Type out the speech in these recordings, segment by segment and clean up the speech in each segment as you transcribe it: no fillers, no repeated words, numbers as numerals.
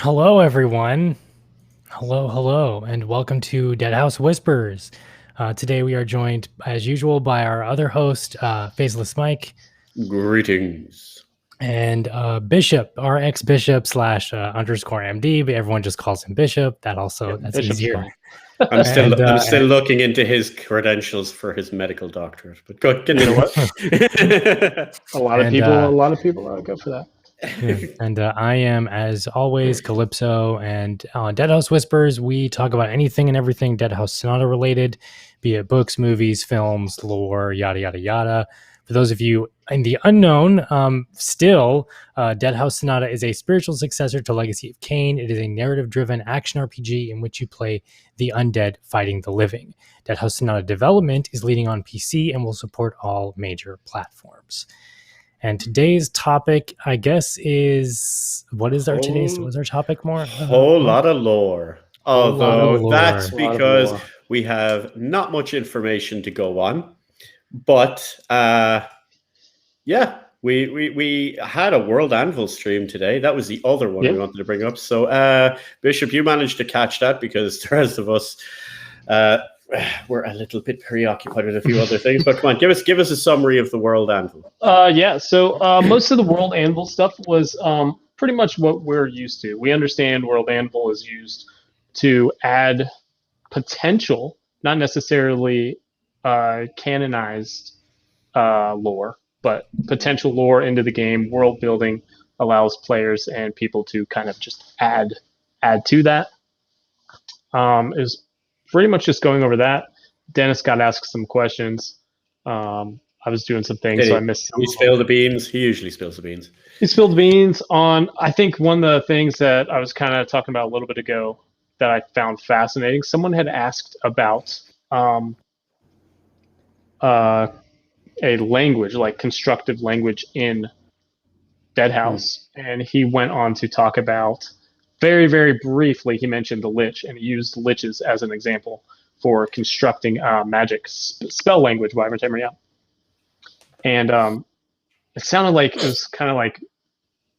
Hello, everyone. Hello, and welcome to Deadhaus Whispers. Today we are joined, as usual, by our other host, Faceless Mike, Greetings. and Bishop, our ex-bishop slash underscore MD, but everyone just calls him Bishop. That's Bishop's easier. fine. I'm still looking into his credentials for his medical doctorate. But go, You know what? A lot of And, people go for that. And I am, as always, Calypso. And on Deadhaus Whispers, we talk about anything and everything Deadhaus Sonata related, be it books, movies, films, lore, yada, yada, yada. For those of you in the unknown, Deadhaus Sonata is a spiritual successor to Legacy of Kain. It is a narrative-driven action RPG in which you play the undead fighting the living. Deadhaus Sonata development is leading on PC and will support all major platforms. And today's topic, I guess, is what's our topic more? Whole lot of lore. Although that's because we have not much information to go on. But we had a World Anvil stream today. That was the other one we wanted to bring up. So Bishop, you managed to catch that because the rest of us we're a little bit preoccupied with a few other things, but come on, give us a summary of the World Anvil. So most of the World Anvil stuff was pretty much what we're used to. We understand World Anvil is used to add potential, not necessarily canonized lore, but potential lore into the game. World building allows players and people to kind of just add to that. Is pretty much just going over that. Dennis got asked some questions. I was doing some things, so I missed some. He spilled the beans. He usually spills the beans. He spilled the beans on, I think, one of the things that I was kind of talking about a little bit ago that I found fascinating. Someone had asked about a language, like constructive language in Deadhaus, and he went on to talk about, very, very briefly, he mentioned the Lich, and he used liches as an example for constructing magic spell language, Wyvern Tamer, yeah. And it sounded like it was kind of like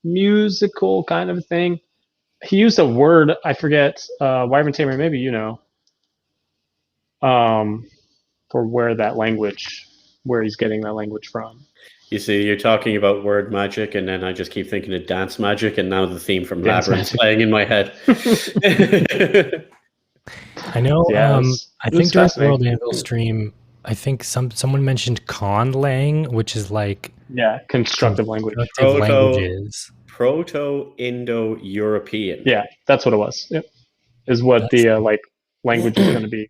musical kind of thing. He used a word, I forget, Wyvern Tamer, maybe you know, for where he's getting that language from. You see, you're talking about word magic, and then I just keep thinking of dance magic, and now the theme from Labyrinth playing in my head. I know. I think during the World Anvil stream, I think someone mentioned conlang, which is like constructive language. Languages. Proto-Indo-European. Yeah, that's what it was. Yep, is what the language is going to be.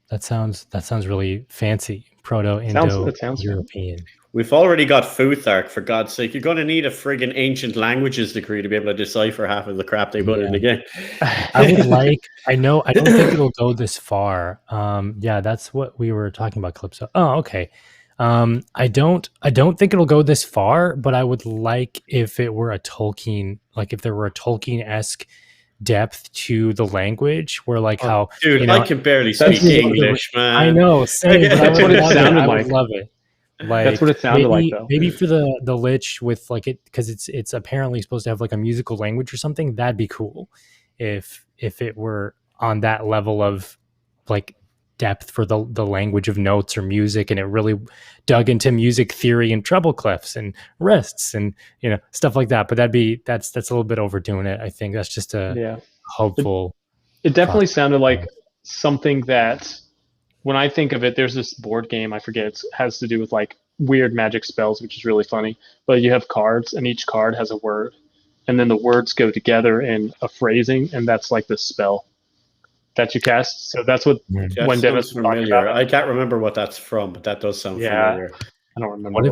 That sounds really fancy. Proto-Indo-European. We've already got Futhark, for God's sake. You're going to need a friggin' ancient languages degree to be able to decipher half of the crap they put in the game. I don't think it'll go this far. That's what we were talking about, Calypso. Oh, okay. I don't think it'll go this far, but I would like if it were a Tolkien, like if there were a Tolkien-esque depth to the language, where I can barely speak English, man. I know, same. That's what it sounded like. I would love it. Like, that's what it sounded like, though. Maybe for the Lich with like it, because it's apparently supposed to have like a musical language or something. That'd be cool if it were on that level of like depth for the language of notes or music, and it really dug into music theory and treble clefs and rests and stuff like that. But that's a little bit overdoing it. I think that's just a hopeful. It definitely sounded like something that, when I think of it, there's this board game, I forget, it has to do with like weird magic spells, which is really funny. But you have cards, and each card has a word, and then the words go together in a phrasing, and that's like the spell that you cast. So that's what when Dennis was talking about. I can't remember what that's from, but that does sound familiar. I don't remember what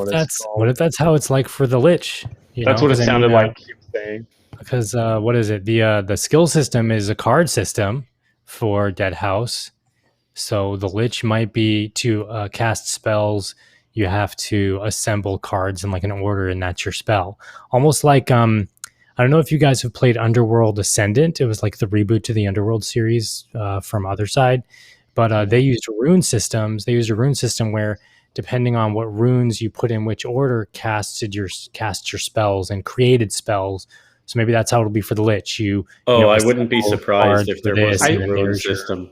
if that's how it's like for the Lich? That's what it sounded like he was saying. Because what is it? The skill system is a card system for Deadhaus. So the Lich might be to cast spells, you have to assemble cards in like an order, and that's your spell. Almost like I don't know if you guys have played Underworld Ascendant. It was like the reboot to the Underworld series from Other Side, but they used rune systems. They used a rune system where, depending on what runes you put in which order, cast your spells and created spells. So maybe that's how it'll be for the Lich. I wouldn't be surprised if there was a rune rune system.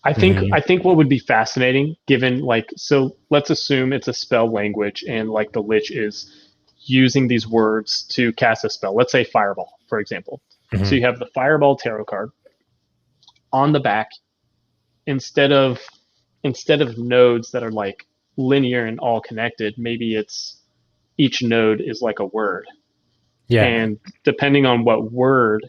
I think what would be fascinating, given so let's assume it's a spell language and like the Lich is using these words to cast a spell. Let's say Fireball, for example. So you have the Fireball tarot card. On the back, instead of nodes that are like linear and all connected, maybe it's each node is like a word. Yeah. And depending on what word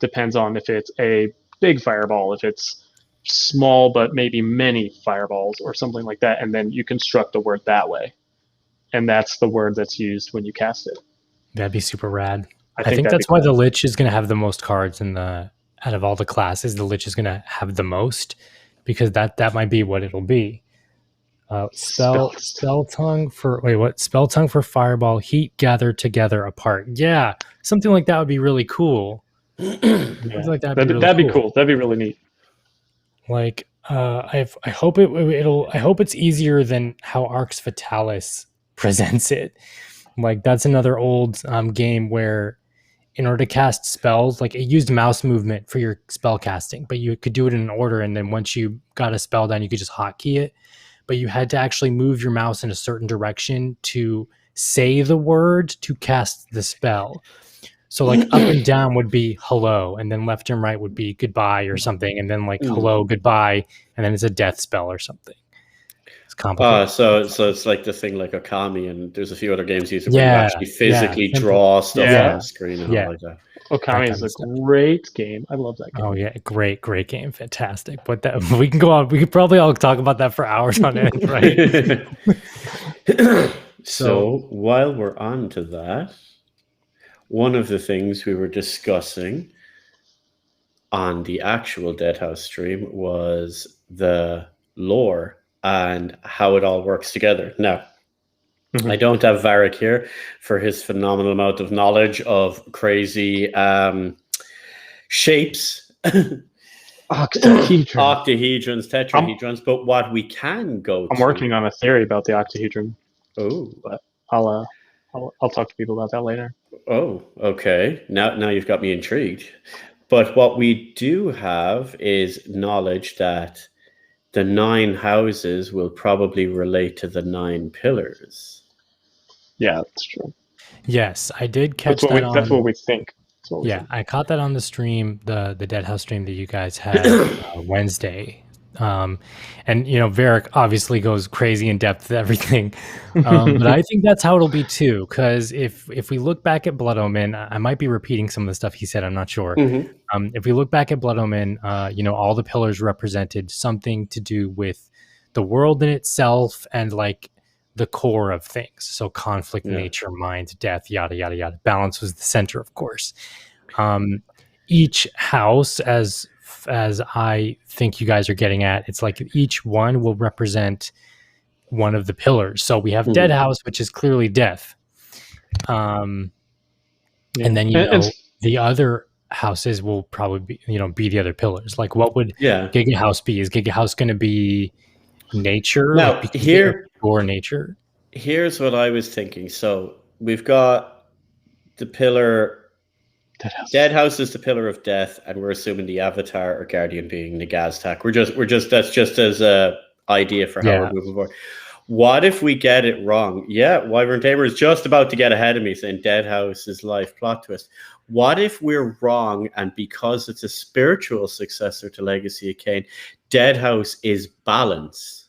depends on if it's a big fireball, if it's small but maybe many fireballs or something like that, and then you construct the word that way. And that's the word that's used when you cast it. That'd be super rad. I think think that'd that's be why cool. the Lich is going to have the most cards out of all the classes. The Lich is going to have the most, because that might be what it'll be. Spell tongue for fireball, heat gathered together apart. Yeah, something like that would be really cool. Yeah. Like That'd be cool. That'd be really neat. Like I hope I hope it's easier than how Arx Fatalis presents it. Like that's another old game where in order to cast spells, like it used mouse movement for your spell casting, but you could do it in an order, and then once you got a spell done, you could just hotkey it. But you had to actually move your mouse in a certain direction to say the word to cast the spell. So like up and down would be hello, and then left and right would be goodbye or something, and then like hello, goodbye, and then it's a death spell or something. It's complicated. So it's like the thing like Okami, and there's a few other games where you actually physically draw stuff on the screen and all like that. Okami is a great game. I love that game. Oh yeah, great game, fantastic. But that we can go on. We could probably all talk about that for hours on end, right? So while we're on to that, one of the things we were discussing on the actual Deadhaus stream was the lore and how it all works together. Now, I don't have Varric here for his phenomenal amount of knowledge of crazy shapes. Octahedrons, tetrahedrons, but what we can go I'm working on a theory about the octahedron. Oh. But I'll talk to people about that later. Oh, okay. Now you've got me intrigued. But what we do have is knowledge that the 9 houses will probably relate to the 9 pillars. Yeah, that's true. Yes, I did catch that. That's what we think. I caught that on the stream, the Deadhaus stream that you guys had Wednesday. And Varric obviously goes crazy in depth with everything, but I think that's how it'll be too. Because if we look back at Blood Omen, I might be repeating some of the stuff he said. I'm not sure. If we look back at Blood Omen, all the pillars represented something to do with the world in itself and like the core of things. So conflict, nature, mind, death, yada yada yada. Balance was the center, of course. Each house, as I think you guys are getting at, it's like each one will represent one of the pillars. So we have Deadhaus, which is clearly death. And then the other houses will probably be be the other pillars. Like what would Giga House be? Is Giga House going to be nature? Now or nature? Here's what I was thinking. So we've got the pillar. Deadhaus is the pillar of death, and we're assuming the avatar or guardian being Nagaztak. That's just as a idea for how we're moving forward. What if we get it wrong? Yeah, Wyvern Tamer is just about to get ahead of me saying Deadhaus is life plot twist. What if we're wrong, and because it's a spiritual successor to Legacy of Kain, Deadhaus is balance?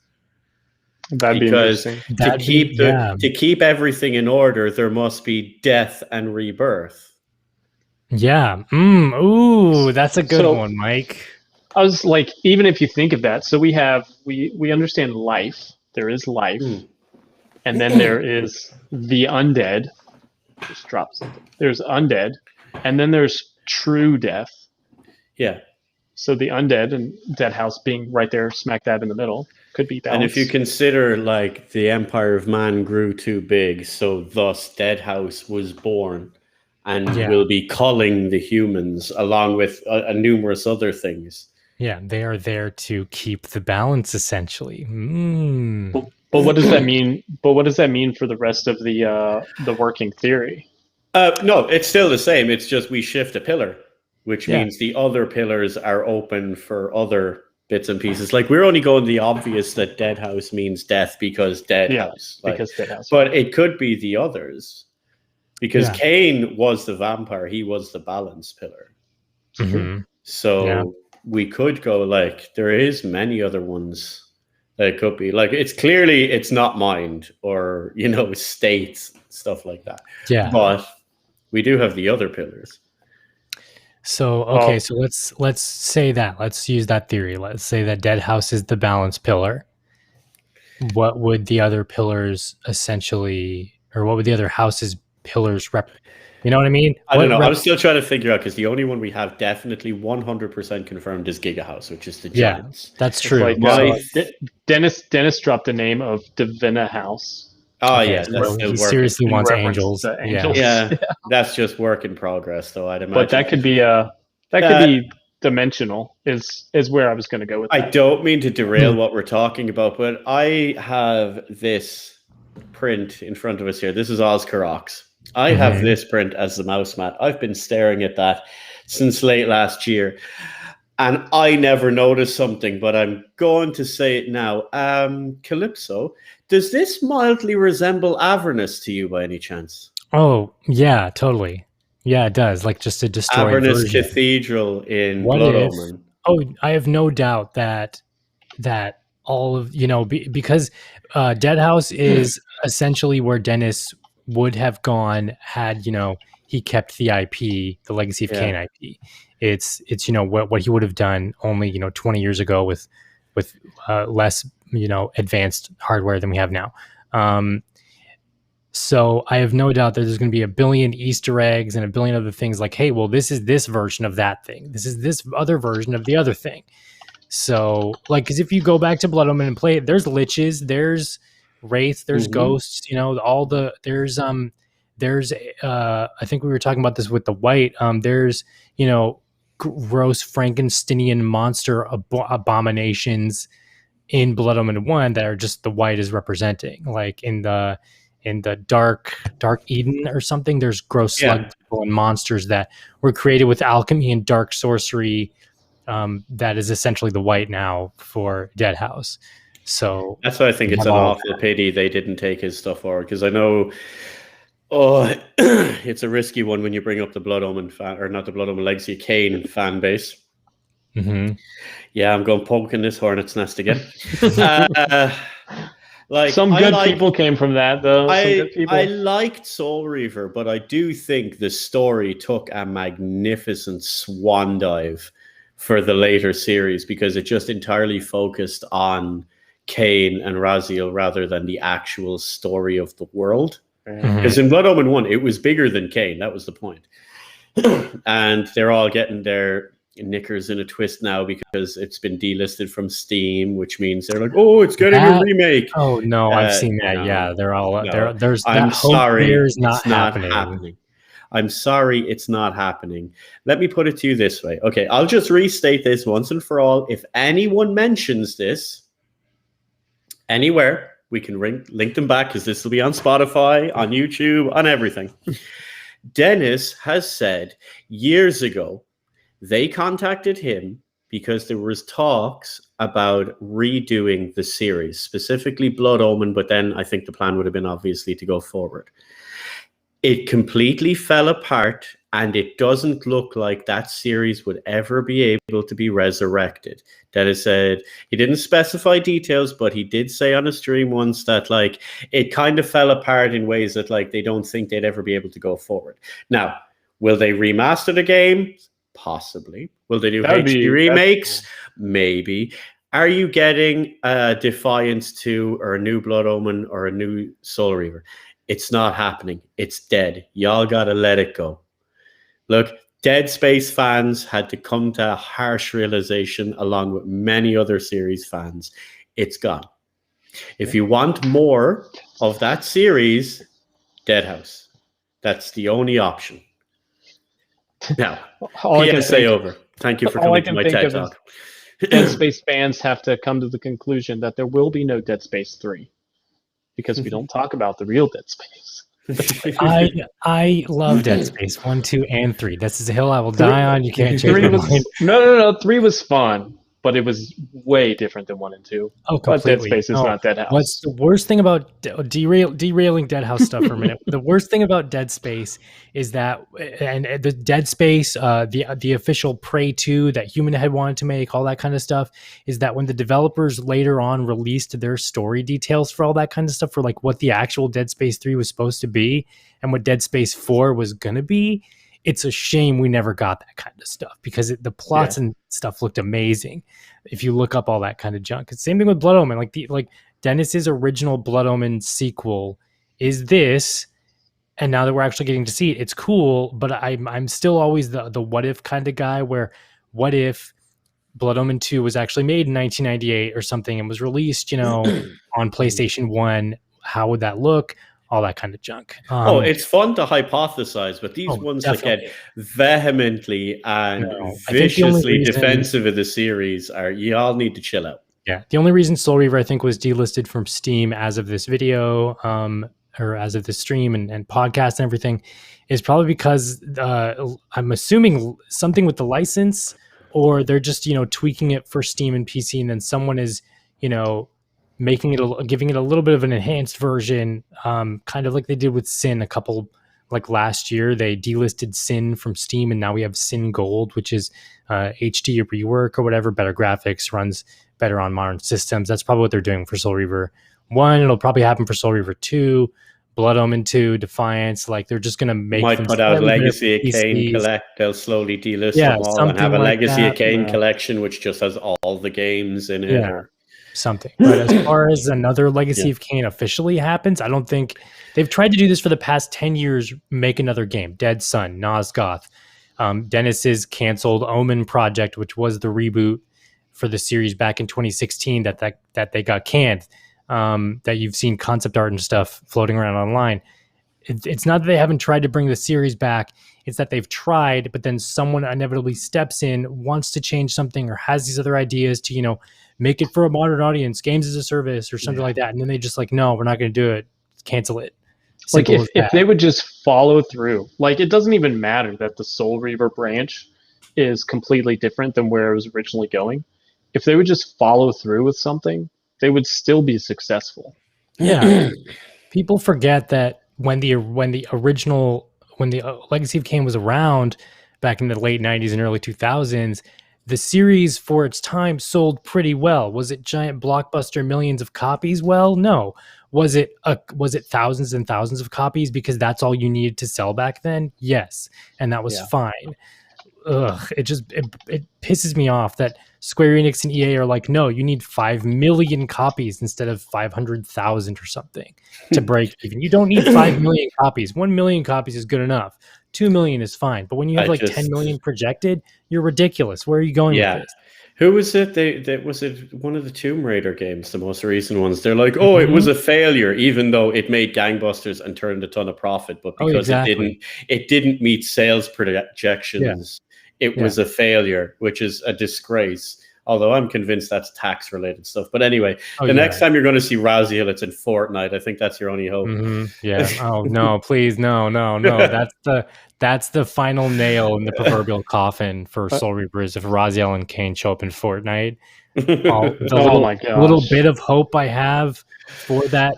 That'd be interesting. To keep everything in order, there must be death and rebirth. Yeah. Ooh, that's a good one, Mike. I was like, even if you think of that, so we understand life. There is life, and then there is the undead. Just drop something. There's undead, and then there's true death. Yeah. So the undead and Deadhaus being right there, smack dab in the middle, could be balanced. And if you consider like the Empire of Man grew too big, so thus Deadhaus was born. And will be culling the humans along with numerous other things. Yeah, they are there to keep the balance, essentially. But what does that mean? But what does that mean for the rest of the working theory? No, it's still the same. It's just we shift a pillar, which means the other pillars are open for other bits and pieces. Like we're only going the obvious that Deadhaus means death because Deadhaus. Yeah, because Deadhaus. But it could be the others. Because Cain was the vampire, he was the balance pillar. Mm-hmm. So we could go like there is many other ones that it could be. Like it's not mind or states, stuff like that. Yeah. But we do have the other pillars. So okay, so let's say that. Let's use that theory. Let's say that Deadhaus is the balance pillar. What would the other pillars essentially, or what would the other houses pillars rep? You know what I mean? I don't know. I'm still trying to figure out because the only one we have definitely 100% confirmed is Giga House, which is the Giants. That's true. Dennis dropped the name of Divina House. Oh yeah, that's he seriously wants angels. Yeah, that's just work in progress, though. I'd imagine. But that could be dimensional. Is where I was going to go with that. I don't mean to derail what we're talking about, but I have this print in front of us here. This is Ozcarox. I have this print as the mouse mat. I've been staring at that since late last year, and I never noticed something, but I'm going to say it now. Calypso, does this mildly resemble Avernus to you by any chance? Oh, yeah, totally. Yeah, it does. Like just a destroyed Avernus version. Cathedral in Blood Omen. Oh, I have no doubt that all of, because Deadhaus is essentially where Dennis would have gone had, he kept the IP, the Legacy of Cain IP. It's what he would have done only, 20 years ago with less, advanced hardware than we have now. So I have no doubt that there's going to be a billion Easter eggs and a billion other things like, hey, well, this is this version of that thing. This is this other version of the other thing. So, like, because if you go back to Blood Omen and play it, there's liches, there's wraiths, there's ghosts, there's I think we were talking about this with the white. There's, gross Frankensteinian monster abominations in Blood Omen 1 that are just the white is representing. Like in the dark Eden or something, there's gross slug people and monsters that were created with alchemy and dark sorcery. That is essentially the white now for Deadhaus. So that's why I think it's an awful pity they didn't take his stuff forward, because I know it's a risky one when you bring up the Blood Omen fan, or not the Blood Omen Legacy of Cain fan base. Mm-hmm. Yeah, I'm going poking this hornet's nest again. Like some good people came from that, though. I liked Soul Reaver, but I do think the story took a magnificent swan dive for the later series because it just entirely focused on Cain and Raziel rather than the actual story of the world. Because in Blood Omen 1, it was bigger than Cain. That was the point. And they're all getting their knickers in a twist now because it's been delisted from Steam, which means they're like, oh, it's getting a remake. Oh, no, I've seen that. Yeah, they're all... No. There's I'm that sorry, it's not happening. I'm sorry, it's not happening. Let me put it to you this way. Okay, I'll just restate this once and for all. If anyone mentions this anywhere, we can link them back because this will be on Spotify, on YouTube, on everything. Dennis has said years ago they contacted him because there was talks about redoing the series, specifically Blood Omen, but then I think the plan would have been obviously to go forward. It completely fell apart, and it doesn't look like that series would ever be able to be resurrected. Dennis said he didn't specify details, but he did say on a stream once that like it kind of fell apart in ways that like they don't think they'd ever be able to go forward. Now, will they remaster the game? Possibly. Will they do HD remakes? Maybe. Are you getting a Defiance 2 or a new Blood Omen or a new Soul Reaver? It's not happening. It's dead. Y'all gotta let it go. Look, Dead Space fans had to come to a harsh realization along with many other series fans. It's gone. If you want more of that series, Deadhaus. That's the only option. Now, PSA over. Thank you for coming to my TED Talk. Dead Space fans have to come to the conclusion that there will be no Dead Space 3 because we don't talk about the real Dead Space. I love Dead Space 1, 2, and 3. This is a hill I will die on. You can't change Three my was mind. no. 3 was fun, but it was way different than 1 and 2. Oh, But Dead completely. Space is not Deadhaus. What's the worst thing about derailing Deadhaus stuff for a minute? The worst thing about Dead Space is that, and the Dead Space, the official Prey 2 that Human Head wanted to make, all that kind of stuff, is that when the developers later on released their story details for all that kind of stuff, for like what the actual Dead Space 3 was supposed to be and what Dead Space 4 was gonna be, it's a shame we never got that kind of stuff, because the plots and stuff looked amazing if you look up all that kind of junk. It's the same thing with Blood Omen. Like Dennis's original Blood Omen sequel is this, and now that we're actually getting to see it, it's cool. But I'm still always the what if kind of guy, where what if Blood Omen 2 was actually made in 1998 or something and was released, on PlayStation 1? How would that look? All that kind of junk. It's fun to hypothesize, but these ones definitely. that get vehemently and viciously defensive of the series y'all need to chill out. Yeah, the only reason Soul Reaver, I think, was delisted from Steam as of this video, or as of this stream and podcast and everything, is probably because I'm assuming something with the license, or they're just tweaking it for Steam and PC, and then someone is making it giving it a little bit of an enhanced version, kind of like they did with Sin a couple, like last year. They delisted Sin from Steam, and now we have Sin Gold, which is HD rework or whatever, better graphics, runs better on modern systems. That's probably what they're doing for Soul Reaver 1. It'll probably happen for Soul Reaver 2, Blood Omen 2, Defiance. Like, they're just going to make might put out Legacy of Kain Collect. They'll slowly delist them all and have a Legacy of Kain collection, which just has all the games in it. Or something. But as far as another Legacy of Kain officially happens, I don't think they've tried to do this for the past 10 years. Make another game. Dead Sun, Nosgoth, Dennis's canceled Omen project, which was the reboot for the series back in 2016 that they got canned, that you've seen concept art and stuff floating around online. It's not that they haven't tried to bring the series back. It's that they've tried, but then someone inevitably steps in, wants to change something, or has these other ideas to, make it for a modern audience, games as a service or something like that. And then they just no, we're not going to do it. Cancel it. Simple if they would just follow through, it doesn't even matter that the Soul Reaver branch is completely different than where it was originally going. If they would just follow through with something, they would still be successful. Yeah. People forget that when the Legacy of Kain was around back in the late 90s and early 2000s, the series for its time sold pretty well. Was it giant blockbuster millions of copies? Well, no. Was it thousands and thousands of copies because that's all you needed to sell back then? Yes. And that was fine. It pisses me off that Square Enix and EA are like, no, you need 5 million copies instead of 500,000 or something to break even. You don't need 5 million copies. 1 million copies is good enough. 2 million is fine. But when you have 10 million projected, you're ridiculous. Where are you going with this? Who was it? Was it one of the Tomb Raider games, the most recent ones? They're like, it was a failure, even though it made gangbusters and turned a ton of profit. But because it didn't meet sales projections, it was a failure, which is a disgrace. Although I'm convinced that's tax-related stuff. But anyway, next time you're going to see Raziel, it's in Fortnite. I think that's your only hope. Yeah. Oh no! Please, no. That's the final nail in the proverbial coffin for Soul Reapers. If Raziel and Kain show up in Fortnite, the little bit of hope I have for that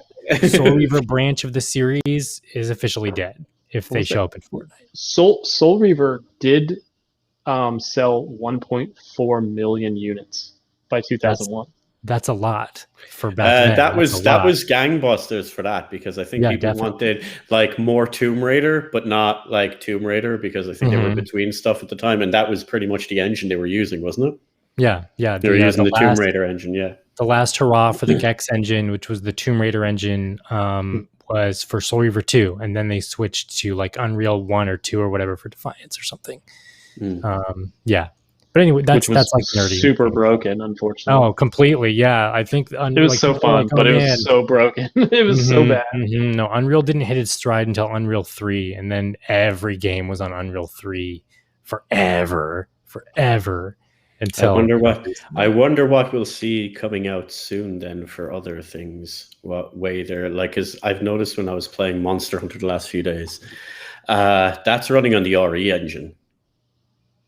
Soul Reaver branch of the series is officially dead. If they show up in Fortnite, Soul Reaver did sell 1.4 million units by 2001. That's a lot for back then. That was gangbusters for that, because I think people wanted more Tomb Raider, but not like Tomb Raider, because I think they were between stuff at the time, and that was pretty much the engine they were using, wasn't it? Yeah. They were using the Tomb Raider engine. Yeah. The last hurrah for the Gex engine, which was the Tomb Raider engine, was for Soul Reaver 2, and then they switched to Unreal 1 or 2 or whatever for Defiance or something. But anyway, that's nerdy. Super broken, unfortunately. Oh, completely. Yeah, I think it was so fun, but it was so broken. It was so bad. No, Unreal didn't hit its stride until Unreal 3, and then every game was on Unreal 3 forever. until I wonder what we'll see coming out soon then for other things. What way they're like, because I've noticed when I was playing Monster Hunter the last few days, that's running on the RE engine.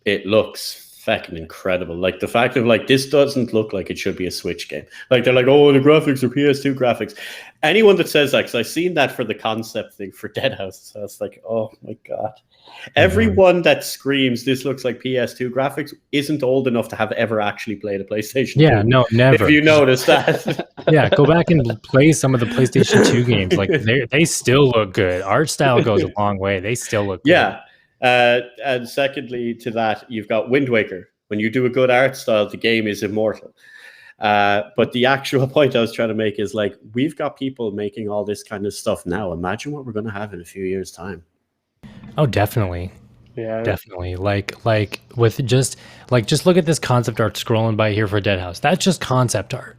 It looks fucking incredible. Like the fact of like this doesn't look like it should be a Switch game. Like they're like, oh, the graphics are PS2 graphics. Anyone that says that, because I've seen that for the concept thing for Deadhaus, so it's like, oh my god. Everyone that screams this looks like PS2 graphics isn't old enough to have ever actually played a PlayStation 2. Yeah, no, never. If you notice that. Yeah, go back and play some of the PlayStation 2 games. Like they still look good. Art style goes a long way. They still look good. Yeah. And secondly to that, you've got Wind Waker. When you do a good art style, the game is immortal. But the actual point I was trying to make is like, we've got people making all this kind of stuff now. Imagine what we're going to have in a few years' time. Oh, definitely. Yeah, definitely. Like with just look at this concept art scrolling by here for Deadhaus. That's just concept art.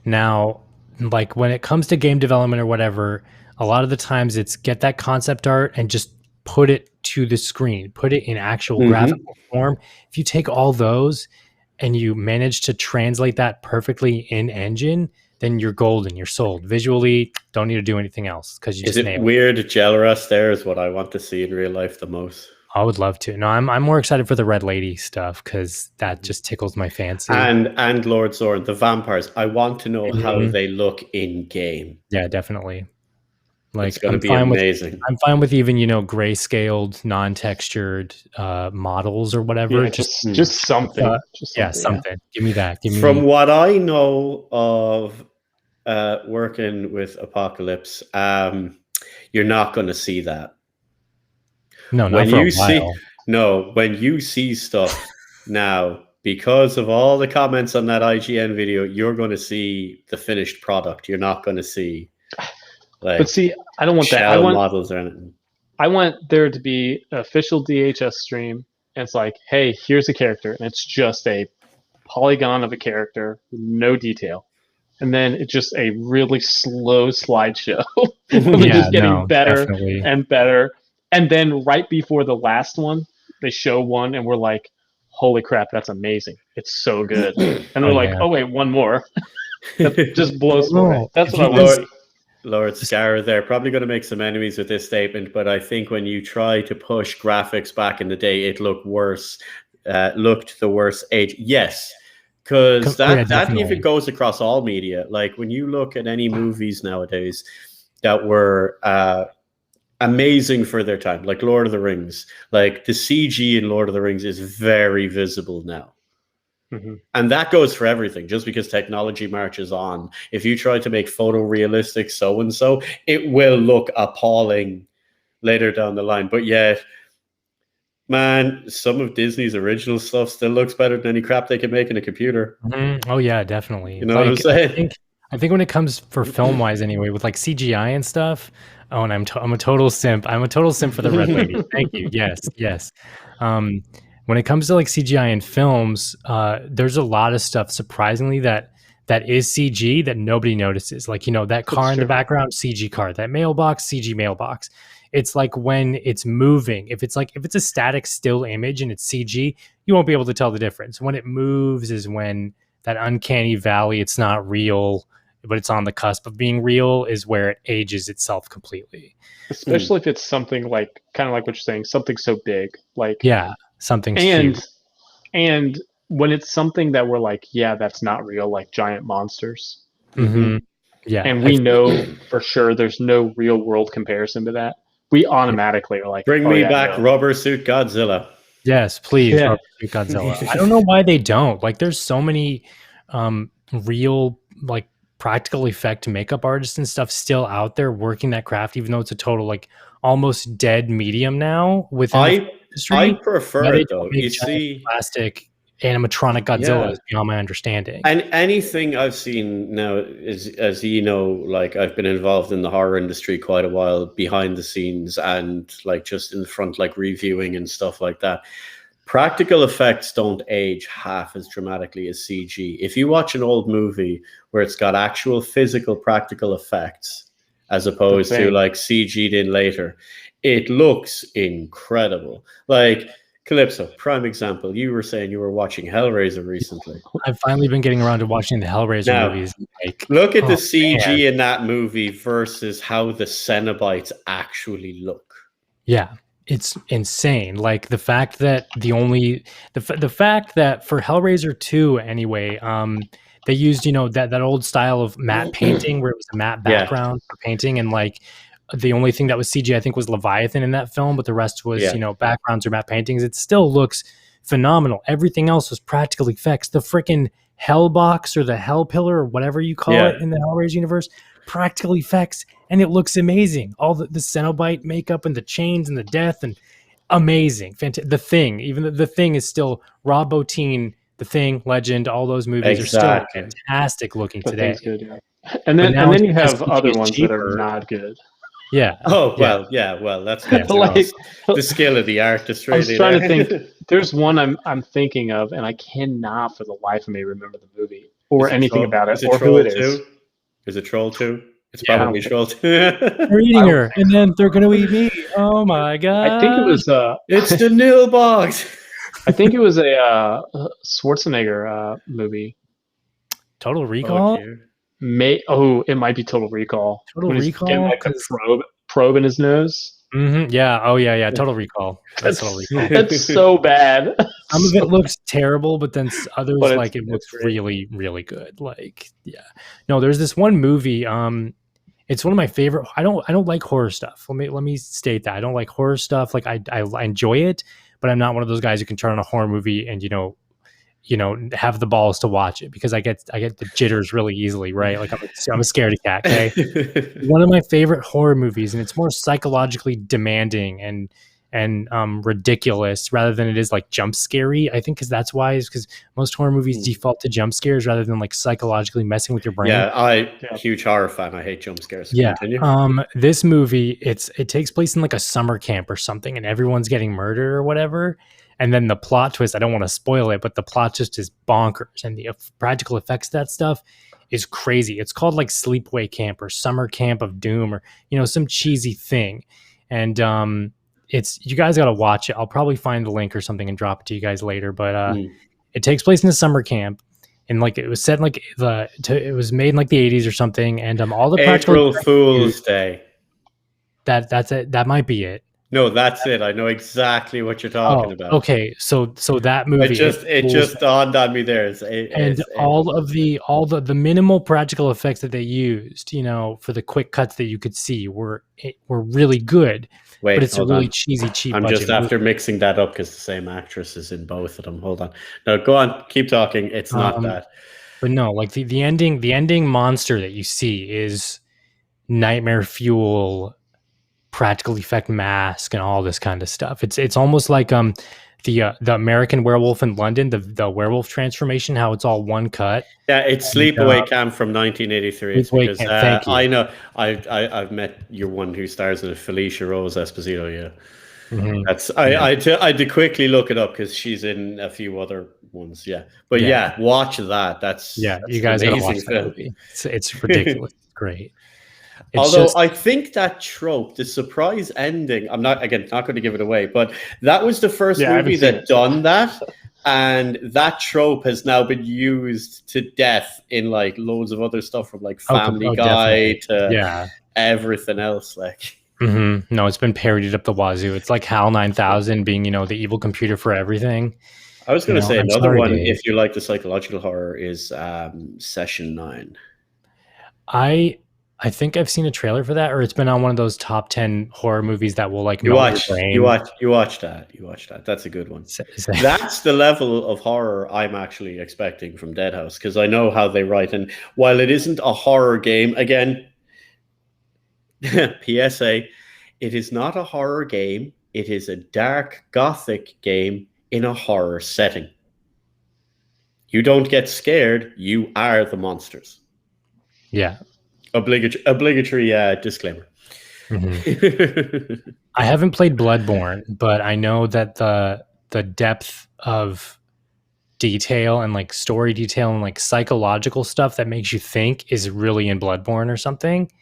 Now, like when it comes to game development or whatever, a lot of the times it's get that concept art and just put it to the screen, put it in actual graphical form. If you take all those and you manage to translate that perfectly in engine, then you're golden. You're sold. Visually, don't need to do anything else because you just nailed it. Is it weird? Gel rust there is what I want to see in real life the most. I would love to. No, I'm more excited for the Red Lady stuff because that just tickles my fancy. And Lord Zoran, the vampires. I want to know how they look in game. Yeah, definitely. Like it's going to be amazing. I'm fine with even grayscaled, non-textured models or whatever. Yeah, just something. Something. Give me that. From what I know of working with Apocalypse, you're not going to see that. No, not for a while. When you see stuff now, because of all the comments on that IGN video, you're going to see the finished product. You're not going to see. But see, I don't want that. I want models or anything. I want there to be an official DHS stream, and it's like, hey, here's a character, and it's just a polygon of a character, no detail, and then it's just a really slow slideshow, just getting better and better, and then right before the last one, they show one, and we're like, holy crap, that's amazing! It's so good, and we're like, oh wait, one more. That just blows me away. That's what I want to see. Lord Scar, they're probably going to make some enemies with this statement, but I think when you try to push graphics back in the day, it looked worse, looked the worst age. Yes, because that even goes across all media. Like when you look at any movies nowadays that were amazing for their time, like Lord of the Rings, like the CG in Lord of the Rings is very visible now. And that goes for everything. Just because technology marches on, if you try to make photorealistic so-and-so, it will look appalling later down the line. But yet, man, some of Disney's original stuff still looks better than any crap they can make in a computer. Oh, yeah, definitely. You know what I'm saying? I think when it comes for film-wise anyway, with like CGI and stuff, and I'm a total simp. I'm a total simp for the Red Lady. Thank you. Yes. When it comes to like CGI in films, there's a lot of stuff surprisingly that is CG that nobody notices. Like, that car in the background, CG car, that mailbox, CG mailbox. It's like when it's moving, if it's a static still image and it's CG, you won't be able to tell the difference. When it moves is when that uncanny valley, it's not real, but it's on the cusp of being real, is where it ages itself completely. Especially if it's something like, kind of like what you're saying, something so big. Like, yeah. Something huge. And when it's something that we're like, yeah, that's not real, like giant monsters. Yeah. And we know for sure there's no real world comparison to that. We automatically are like, bring me back Rubber Suit Godzilla. Yes, please. Rubber Suit Godzilla. I don't know why they don't. Like there's so many real like practical effect makeup artists and stuff still out there working that craft, even though it's a total like almost dead medium now within I prefer it though. You see, plastic animatronic Godzilla is beyond my understanding. And anything I've seen now is, as you know, like I've been involved in the horror industry quite a while, behind the scenes and like just in the front, like reviewing and stuff like that. Practical effects don't age half as dramatically as CG. If you watch an old movie where it's got actual physical practical effects as opposed to like CG'd in later, it looks incredible. Like Calypso, prime example. You were saying you were watching Hellraiser recently. I've finally been getting around to watching the Hellraiser Now, movies. Like, look at the man. CG in that movie versus how the Cenobites actually look. Yeah, it's insane. Like the fact that the fact that for Hellraiser 2 anyway, they used, that old style of matte painting where it was a matte background for painting, and like the only thing that was CG I think was Leviathan in that film, but the rest was, backgrounds or matte paintings. It still looks phenomenal. Everything else was practical effects. The freaking hell box or the hell pillar or whatever you call it in the Hellraiser universe, practical effects, and it looks amazing. All the Cenobite makeup and the chains and the death, and amazing. The Thing, even the Thing is still Rob Bottin. The Thing, Legend, all those movies are still fantastic looking today. Good, yeah. And then you have other ones that are not good. Yeah. Oh well, that's like, the skill of the artist. Really, I was trying to think. There's one I'm thinking of, and I cannot for the life of me remember the movie or anything about it or who it is. Is it Troll 2? It's probably Troll 2. They're eating her, and then they're going to eat me. Oh my god! I think it was. It's the Nilbogs. I think it was a Schwarzenegger movie. Total Recall. It might be Total Recall. Total Recall. Getting like a probe in his nose. Mm-hmm. Yeah. Oh yeah. Total Recall. That's Total Recall. That's so bad. Some of it looks terrible, but then others like it looks really, really good. Like, yeah. No, there's this one movie. It's one of my favorite. I don't like horror stuff. Let me state that I don't like horror stuff. Like I enjoy it, but I'm not one of those guys who can turn on a horror movie and have the balls to watch it, because I get the jitters really easily, right? Like I'm a scaredy cat. Okay, one of my favorite horror movies, and it's more psychologically demanding and ridiculous rather than it is like jump scary. I think because most horror movies default to jump scares rather than like psychologically messing with your brain. Yeah, I'm a huge horror fan. I hate jump scares. Yeah. Continue. This movie, it takes place in like a summer camp or something, and everyone's getting murdered or whatever. And then the plot twist, I don't want to spoil it, but the plot twist is bonkers. And the practical effects of that stuff is crazy. It's called like Sleepaway Camp or Summer Camp of Doom or, some cheesy thing. And you guys got to watch it. I'll probably find the link or something and drop it to you guys later. But it takes place in a summer camp. And like it was set in like it was made in like the 80s or something. And all the practical April Fool's Day. That's it. That might be it. No, that's it. I know exactly what you're talking about. Okay, so that movie it just dawned on me there. All the minimal practical effects that they used, for the quick cuts that you could see were really good. Wait, but it's a really cheesy, cheap. I'm just after mixing that up because the same actress is in both of them. Hold on. No, go on. Keep talking. It's not that. But no, like the ending monster that you see is nightmare fuel. Practical effect mask and all this kind of stuff. It's almost like the American Werewolf in London, the werewolf transformation, how it's all one cut. Yeah, it's Sleepaway Camp from 1983. It's because thank you. I know I've met your one who stars in it, Felicia Rose Esposito. Yeah, that's I had to quickly look it up because she's in a few other ones. Yeah, but watch that. That's you guys gotta watch that movie. It's ridiculous. Great. Although I think that trope, the surprise ending, I'm not going to give it away, but that was the first movie that done that. And that trope has now been used to death in like loads of other stuff, from like Family Guy to everything else. Like, no, it's been parodied up the wazoo. It's like HAL 9000 being, the evil computer for everything. I was going to say another one, Dave. If you like the psychological horror, is Session 9. I think I've seen a trailer for that, or it's been on one of those top 10 horror movies that will like you watch that. That's a good one. That's the level of horror I'm actually expecting from Deadhaus, because I know how they write. And while it isn't a horror game, again, PSA, it is not a horror game. It is a dark gothic game in a horror setting. You don't get scared. You are the monsters. Yeah. Obligatory disclaimer. I haven't played Bloodborne, but I know that the depth of detail and like story detail and like psychological stuff that makes you think is really in Bloodborne or something.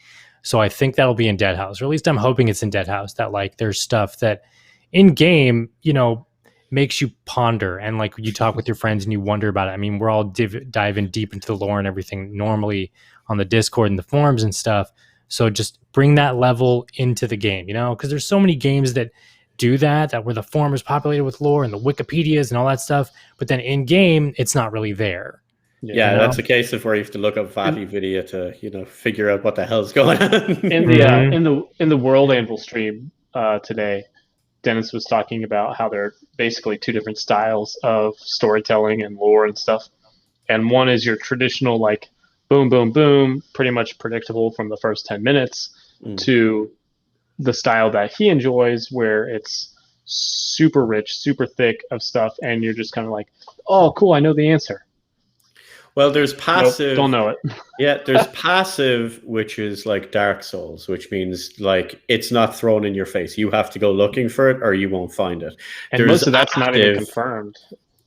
So I think that'll be in Deadhaus, or at least I'm hoping it's in Deadhaus, that like there's stuff that in game, makes you ponder, and like you talk with your friends and you wonder about it. I mean, we're all diving deep into the lore and everything normally on the Discord and the forums and stuff. So just bring that level into the game, you know, because there's so many games that do that where the forum is populated with lore and the Wikipedias and all that stuff, but then in game it's not really there. Yeah, you know? that's a case of where you have to look up Fatty video to, you know, figure out what the hell's going on. In the in the World Anvil stream today, Dennis was talking about how there are basically two different styles of storytelling and lore and stuff. And one is your traditional, like, boom, boom, boom, pretty much predictable from the first 10 minutes, to the style that he enjoys, where it's super rich, super thick of stuff, and you're just kind of like, oh, cool, I know the answer. Well, there's passive. Nope, don't know it. Yeah, there's passive, which is like Dark Souls, which means like it's not thrown in your face. You have to go looking for it, or you won't find it. And most of that's not even confirmed.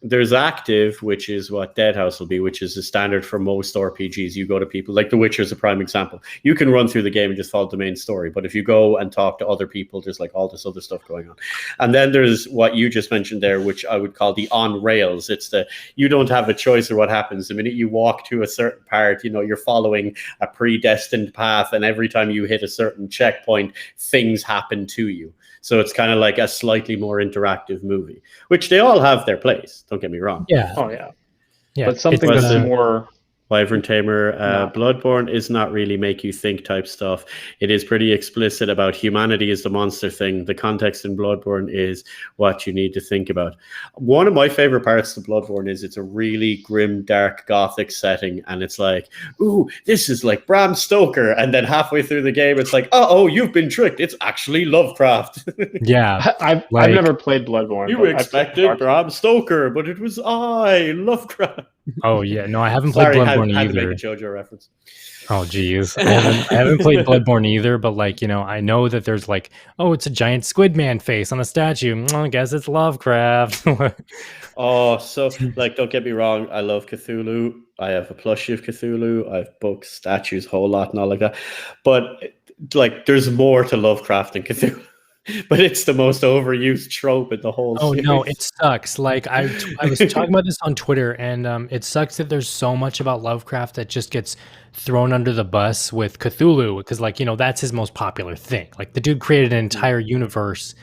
There's active, which is what Deadhaus will be, which is the standard for most RPGs. You go to people, like The Witcher is a prime example. You can run through the game and just follow the main story. But if you go and talk to other people, there's like all this other stuff going on. And then there's what you just mentioned there, which I would call the on rails. It's the, you don't have a choice of what happens. The minute you walk to a certain part, you know, you're following a predestined path. And every time you hit a certain checkpoint, things happen to you. So it's kind of like a slightly more interactive movie, which they all have their place. Don't get me wrong. Yeah. Oh, yeah. Yeah. But something that's more... Wyvern Tamer, Bloodborne is not really make you think type stuff. It is pretty explicit about humanity is the monster thing. The context in Bloodborne is what you need to think about. One of my favorite parts of Bloodborne is it's a really grim, dark, gothic setting. And it's like, ooh, this is like Bram Stoker. And then halfway through the game, it's like, oh, you've been tricked. It's actually Lovecraft. Yeah. I've never played Bloodborne. You expected Bram Stoker, but it was Lovecraft. Oh yeah, no, I haven't played Bloodborne either. I had to make a JoJo reference. Oh geez, I haven't played Bloodborne either. But like, you know, I know that there's like, oh, it's a giant squid man face on a statue. I guess it's Lovecraft. Oh, so like, don't get me wrong, I love Cthulhu. I have a plushie of Cthulhu. I have books, statues, whole lot, and all like that. But like, there's more to Lovecraft than Cthulhu. But it's the most overused trope in the whole series. No, it sucks. Like I was talking about this on Twitter, and it sucks that there's so much about Lovecraft that just gets thrown under the bus with Cthulhu, because like, you know, that's his most popular thing. Like the dude created an entire universe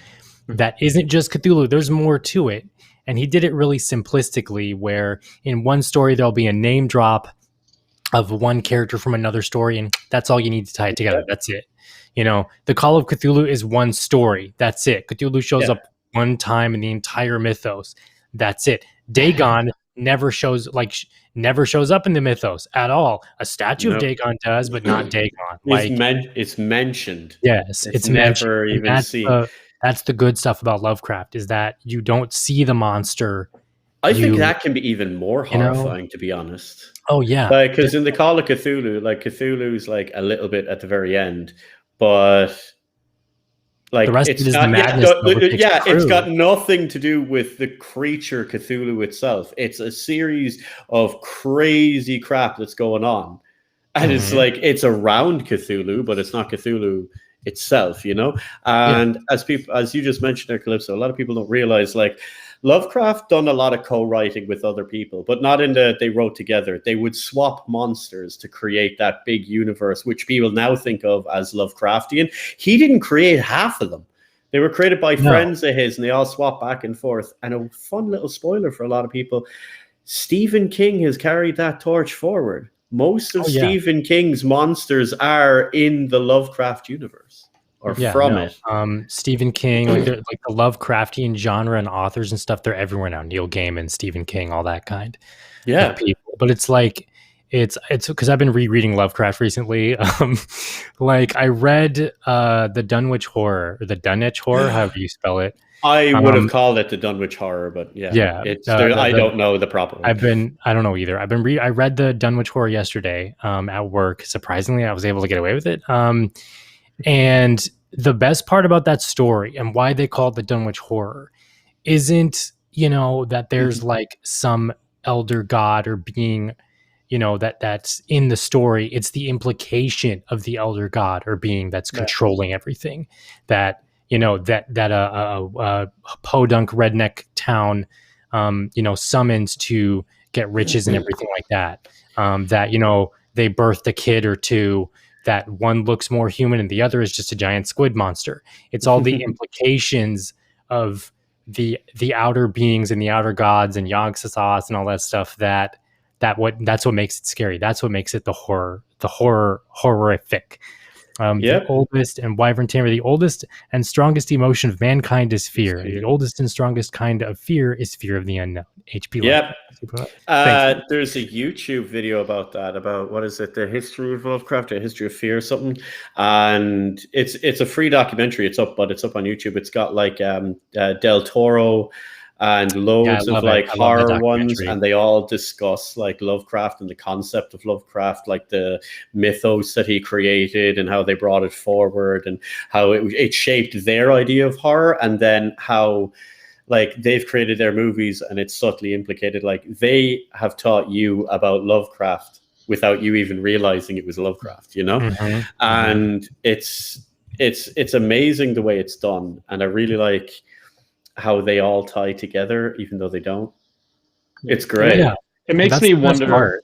that isn't just Cthulhu. There's more to it, and he did it really simplistically, where in one story there'll be a name drop of one character from another story, and that's all you need to tie it together. That's it. You know, the Call of Cthulhu is one story. That's it. Cthulhu shows up one time in the entire mythos. That's it. Dagon never shows up in the mythos at all. A statue of Dagon does, but not Dagon. Like it's mentioned. Yes, it's never mentioned. even seen. That's the good stuff about Lovecraft, is that you don't see the monster. I think that can be even more horrifying, to be honest. Oh yeah, because in the Call of Cthulhu, like Cthulhu's like a little bit at the very end. But like the rest it's of it is not, madness. It's got nothing to do with the creature Cthulhu itself. It's a series of crazy crap that's going on, and it's like it's around Cthulhu, but it's not Cthulhu itself, you know. And as you just mentioned there, Calypso, a lot of people don't realize like Lovecraft done a lot of co-writing with other people, but not in the they wrote together. They would swap monsters to create that big universe, which people now think of as Lovecraftian. He didn't create half of them. They were created by friends of his, and they all swap back and forth. And a fun little spoiler for a lot of people, Stephen King has carried that torch forward. Most of Stephen King's monsters are in the Lovecraft universe. Or from it. Stephen King, like the Lovecraftian genre and authors and stuff, they're everywhere now. Neil Gaiman, Stephen King, all that kind of people. But it's like, it's because I've been rereading Lovecraft recently. Like I read the Dunwich Horror, or the Dunwich Horror, however you spell it. I would have called it the Dunwich Horror, but I don't know the proper one. I don't know either. I read the Dunwich Horror yesterday at work. Surprisingly, I was able to get away with it. And the best part about that story and why they call it the Dunwich Horror isn't, you know, that there's like some elder god or being, you know, that's in the story. It's the implication of the elder god or being that's controlling everything. That, you know, that podunk redneck town, summons to get riches and everything like that. That, they birthed a kid or two, that one looks more human and the other is just a giant squid monster. It's all the implications of the outer beings and the outer gods and Yog-Sothoth and all that stuff that's what makes it scary. That's what makes it the horrific. The oldest and wyvern tamer, the oldest and strongest emotion of mankind is fear. And the oldest and strongest kind of fear is fear of the unknown. HP. Yep. There's a YouTube video about that, about what is it, the history of Lovecraft, a history of fear or something. And it's a free documentary. It's up on YouTube. It's got like Del Toro and loads of like horror ones, and they all discuss like Lovecraft and the concept of Lovecraft, like the mythos that he created and how they brought it forward and how it shaped their idea of horror, and then how like they've created their movies and it's subtly implicated. Like they have taught you about Lovecraft without you even realizing it was Lovecraft, and it's amazing the way it's done, and I really like how they all tie together, even though they don't. It's great. Yeah. It makes me wonder,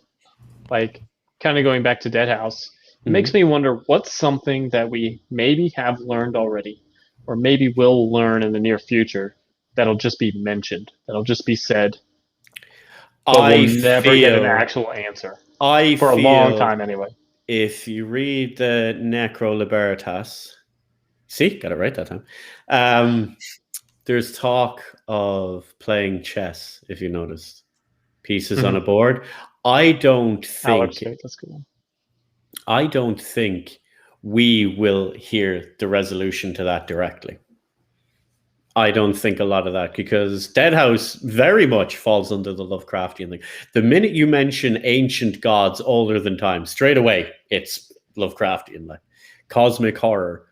like, kind of going back to Deadhaus, it makes me wonder what's something that we maybe have learned already, or maybe will learn in the near future, that'll just be mentioned, that'll just be said, but we'll never get an actual answer. For a long time anyway. If you read the Necro Libertas, see, got it right that time. There's talk of playing chess, if you noticed. Pieces on a board. I don't think we will hear the resolution to that directly. I don't think a lot of that, because Deadhaus very much falls under the Lovecraftian thing. The minute you mention ancient gods older than time, straight away, it's Lovecraftian, like cosmic horror.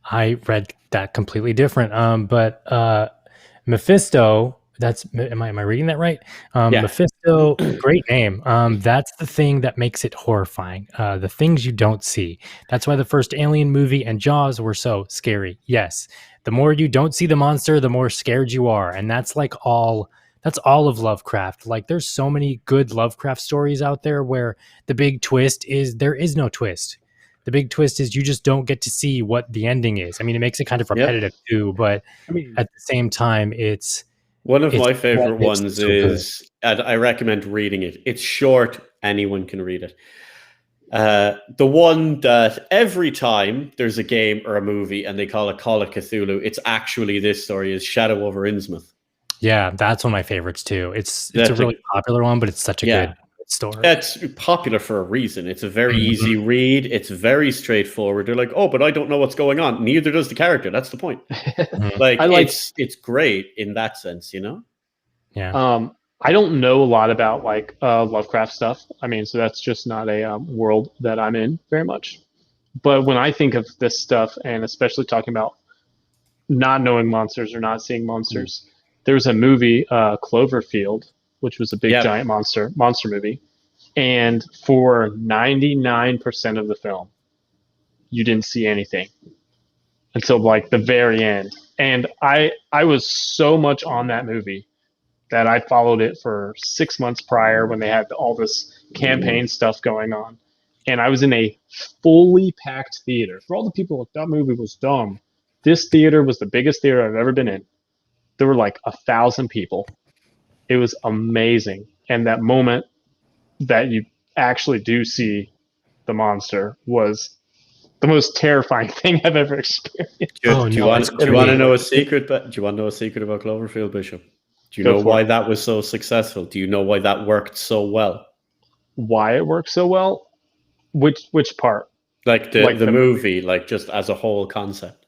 I read that completely different. But Mephisto, am I reading that right? Mephisto, great name. That's the thing that makes it horrifying. The things you don't see. That's why the first Alien movie and Jaws were so scary. Yes. The more you don't see the monster, the more scared you are. And that's all of Lovecraft. Like, there's so many good Lovecraft stories out there where the big twist is there is no twist. The big twist is you just don't get to see what the ending is. I mean, it makes it kind of repetitive too, but at the same time, it's one of my favorite ones is, and I recommend reading it. It's short. Anyone can read it. The one that every time there's a game or a movie and they call it Cthulhu, it's actually this story, is Shadow over Innsmouth. Yeah, that's one of my favorites too. It's a really popular one, but it's such a good story. It's popular for a reason. It's a very easy read. It's very straightforward. They're like, oh, but I don't know what's going on. Neither does the character. That's the point. It's great in that sense, Yeah. I don't know a lot about like Lovecraft stuff. I mean, so that's just not a world that I'm in very much. But when I think of this stuff, and especially talking about not knowing monsters or not seeing monsters, there's a movie, Cloverfield, which was a big giant monster movie. And for 99% of the film, you didn't see anything until like the very end. And I was so much on that movie that I followed it for 6 months prior when they had all this campaign stuff going on. And I was in a fully packed theater. For all the people like, that movie was dumb, this theater was the biggest theater I've ever been in. There were like 1,000 people. It was amazing. And that moment that you actually do see the monster was the most terrifying thing I've ever experienced. Do you want to know a secret? Do you want to know a secret about Cloverfield, Bishop? Do you know why that was so successful? Do you know why that worked so well? Why it worked so well? Which part? Like the movie, like just as a whole concept.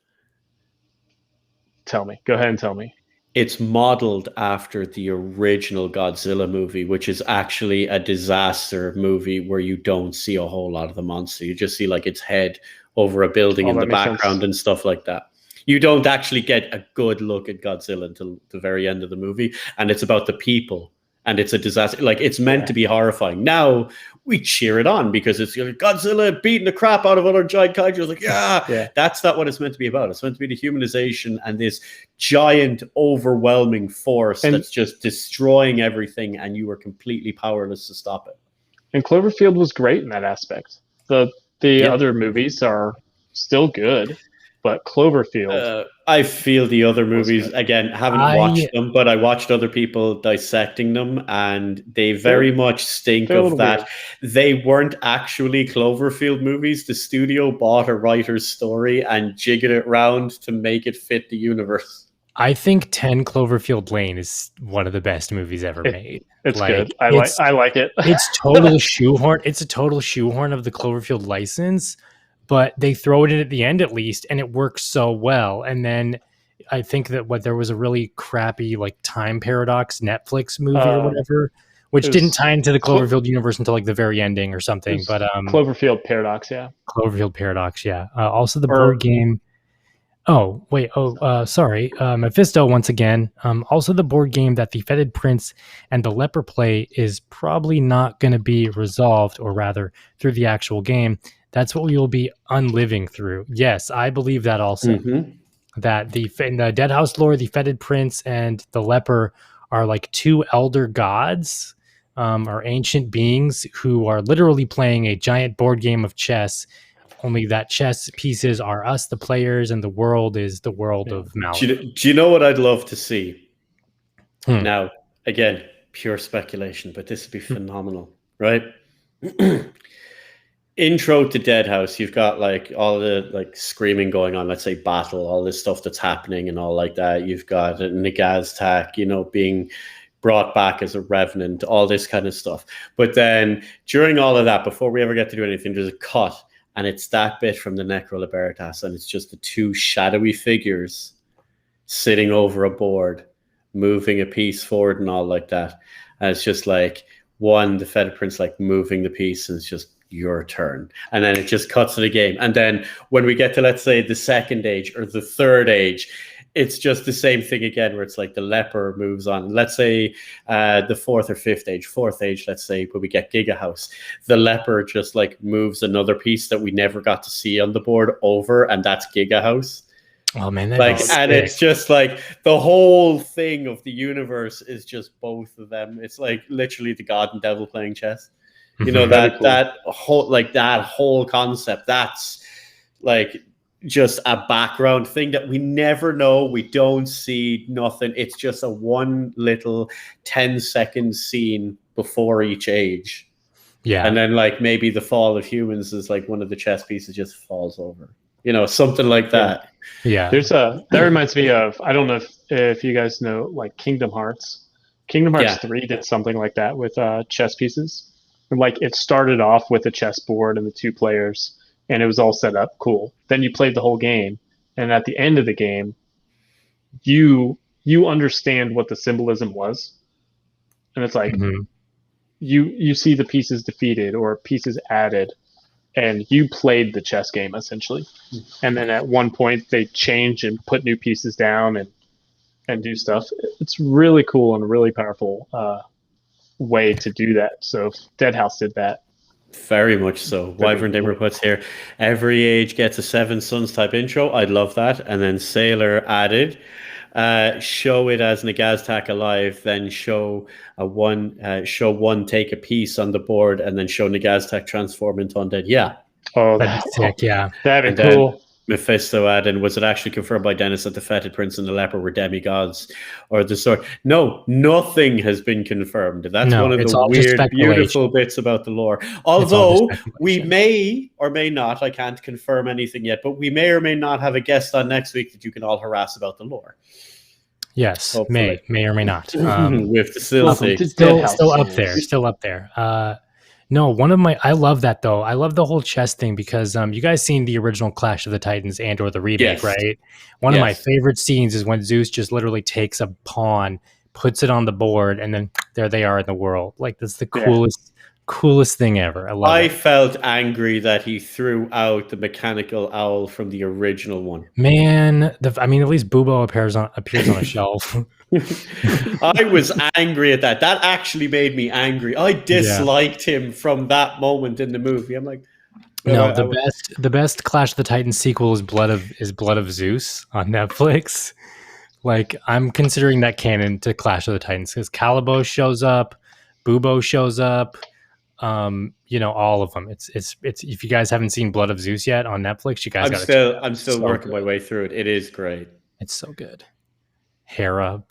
Tell me. Go ahead and tell me. It's modeled after the original Godzilla movie, which is actually a disaster movie where you don't see a whole lot of the monster. You just see like its head over a building in the background and stuff like that. You don't actually get a good look at Godzilla until the very end of the movie. And it's about the people and it's a disaster. Like, it's meant to be horrifying. Now we cheer it on because it's Godzilla beating the crap out of other giant kaiju. Like, yeah, that's not what it's meant to be about. It's meant to be the humanization and this giant, overwhelming force that's just destroying everything, and you are completely powerless to stop it. And Cloverfield was great in that aspect. The other movies are still good, but Cloverfield. I feel the other movies, again, haven't watched them, but I watched other people dissecting them, and they very much stink of that. Weird. They weren't actually Cloverfield movies. The studio bought a writer's story and jigged it around to make it fit the universe. I think 10 Cloverfield Lane is one of the best movies ever made. It's good. I like it. It's total shoehorn. It's a total shoehorn of the Cloverfield license, but they throw it in at the end at least, and it works so well. And then I think that there was a really crappy like Time Paradox Netflix movie or whatever, which didn't tie into the Cloverfield universe until like the very ending or something. But Cloverfield Paradox, yeah. Cloverfield Paradox, yeah. Also the board game. Oh, wait. Sorry. Mephisto once again. Also the board game that the Fetid Prince and the Leper play is probably not going to be resolved, or rather through the actual game. That's what we will be unliving through. Yes, I believe that also. Mm-hmm. That in the Deadhaus lore, the Fetid Prince and the Leper are like two elder gods, or ancient beings who are literally playing a giant board game of chess. Only that chess pieces are us, the players, and the world is the world of Malak. Do you know what I'd love to see? Now, again, pure speculation, but this would be phenomenal, right? Intro to Deadhaus, you've got like all the like screaming going on, let's say battle, all this stuff that's happening and all like that. You've got Nagaztak, being brought back as a revenant, all this kind of stuff. But then during all of that, before we ever get to do anything, there's a cut, and it's that bit from the Necro Libertas, and it's just the two shadowy figures sitting over a board, moving a piece forward and all like that. And it's just like the Fetid Prince like moving the piece, and it's just your turn, and then it just cuts to the game. And then when we get to, let's say, the second age or the third age, it's just the same thing again, where it's like the Leper moves on. Let's say the fourth age, let's say, where we get Giga House, the Leper just like moves another piece that we never got to see on the board over, and that's Giga House. Oh man, it's just like the whole thing of the universe is just both of them. It's like literally the God and Devil playing chess. That whole concept, that's like just a background thing that we never know. We don't see nothing. It's just a one little 10-second scene before each age. Yeah. And then like maybe the fall of humans is like one of the chess pieces just falls over. Something like that. Yeah. That reminds me of, I don't know if you guys know like Kingdom Hearts. Kingdom Hearts 3 did something like that with chess pieces. And like it started off with a chessboard and the two players, and it was all set up cool. Then you played the whole game, and at the end of the game, you understand what the symbolism was, and it's like you see the pieces defeated or pieces added, and you played the chess game essentially. And then at one point they change and put new pieces down and do stuff. It's really cool and really powerful way to do that. So Deadhaus did that. Very much so. Wyvern Dimmer puts here, every age gets a Seven Sons type intro. I'd love that. And then Sailor added, show it as Nagaztak alive, then show one take a piece on the board, and then show Nagaztak transform into undead. Yeah. Oh, that's sick. Yeah. That'd be cool. Mephisto added, was it actually confirmed by Dennis that the Fetid Prince and the Leper were demigods or the sort? No, nothing has been confirmed. That's one of the weird, beautiful bits about the lore. Although we may or may not, I can't confirm anything yet, but we may or may not have a guest on next week that you can all harass about the lore. Yes, hopefully. may or may not. We have to still see. Still up there. No, I love that though. I love the whole chess thing because you guys seen the original Clash of the Titans and or the remake, right? One of my favorite scenes is when Zeus just literally takes a pawn, puts it on the board, and then there they are in the world. Like that's the coolest Coolest thing ever. I love I it. felt angry that he threw out the mechanical owl from the original one. Man, I mean, at least Bubo appears on a shelf. I was angry at that. That actually made me angry. I Yeah. disliked him from that moment in the movie. I'm like, No, the best Clash of the Titans sequel is Blood of Zeus on Netflix. Like, I'm considering that canon to Clash of the Titans because Calypso shows up, Bubo shows up, all of them. It's if you guys haven't seen Blood of Zeus yet on Netflix, you guys got to check it out. I'm still working my way through it. It is great. It's so good. Hera.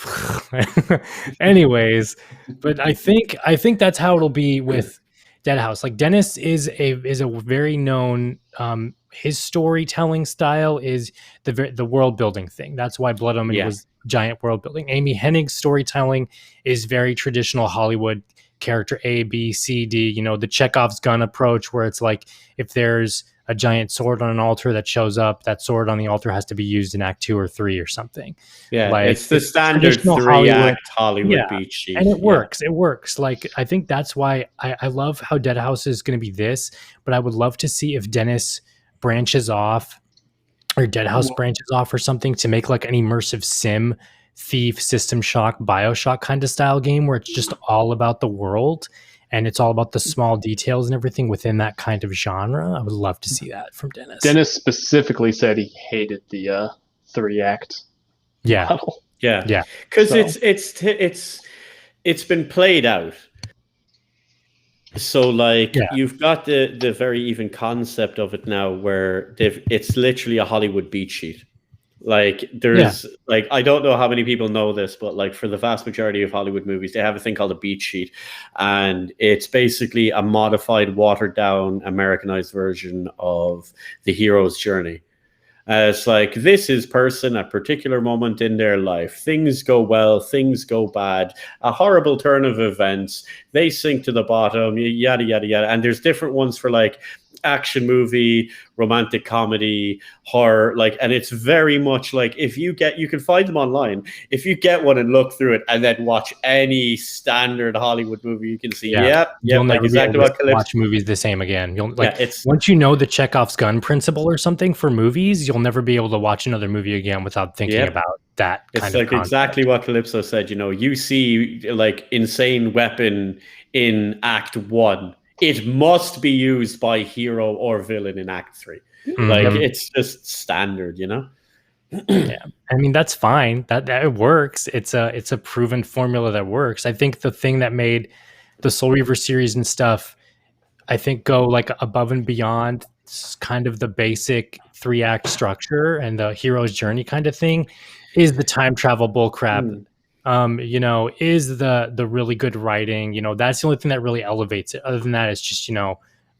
Anyways, but I think that's how it'll be with Deadhaus. Like, Dennis is a very known, his storytelling style is the world building thing. That's why Blood Omen was giant world building. Amy Hennig's storytelling is very traditional Hollywood, character A, B, C, D, the Chekhov's gun approach, where it's like, if there's a giant sword on an altar that shows up, that sword on the altar has to be used in act 2 or 3 or something. Yeah, like, it's the standard 3-act Hollywood beat sheet. And it works. Like, I think that's why I love how Deadhaus is going to be this, but I would love to see if Dennis branches off, or Deadhaus branches off or something, to make like an immersive sim, Thief, System Shock, BioShock kind of style game where it's just all about the world and it's all about the small details and everything within that kind of genre. I would love to see that from Dennis. Dennis specifically said he hated the 3-act model. Yeah. Because it's been played out. So you've got the very even concept of it now, where it's literally a Hollywood beat sheet. Like, there's I don't know how many people know this, but like, for the vast majority of Hollywood movies, they have a thing called a beat sheet, and it's basically a modified, watered down, Americanized version of the hero's journey. It's like, this is person at a particular moment in their life. Things go well, things go bad, a horrible turn of events, they sink to the bottom, yada, yada, yada. And there's different ones for like action movie, romantic comedy, horror, and it's very much like, you can find them online. If you get one and look through it and then watch any standard Hollywood movie, you can see, you'll never exactly be able to watch movies the same again. Once you know the Chekhov's gun principle or something for movies, you'll never be able to watch another movie again without thinking about that kind of concept. Exactly what Calypso said. You see like insane weapon in act 1, it must be used by hero or villain in act 3. Mm-hmm. It's just standard, Yeah, I mean, that's fine. That it works. It's a proven formula that works. I think the thing that made the Soul Reaver series and stuff, I think, go like above and beyond kind of the basic 3-act structure and the hero's journey kind of thing, is the time travel bullcrap. Is the really good writing. That's the only thing that really elevates it. Other than that, it's just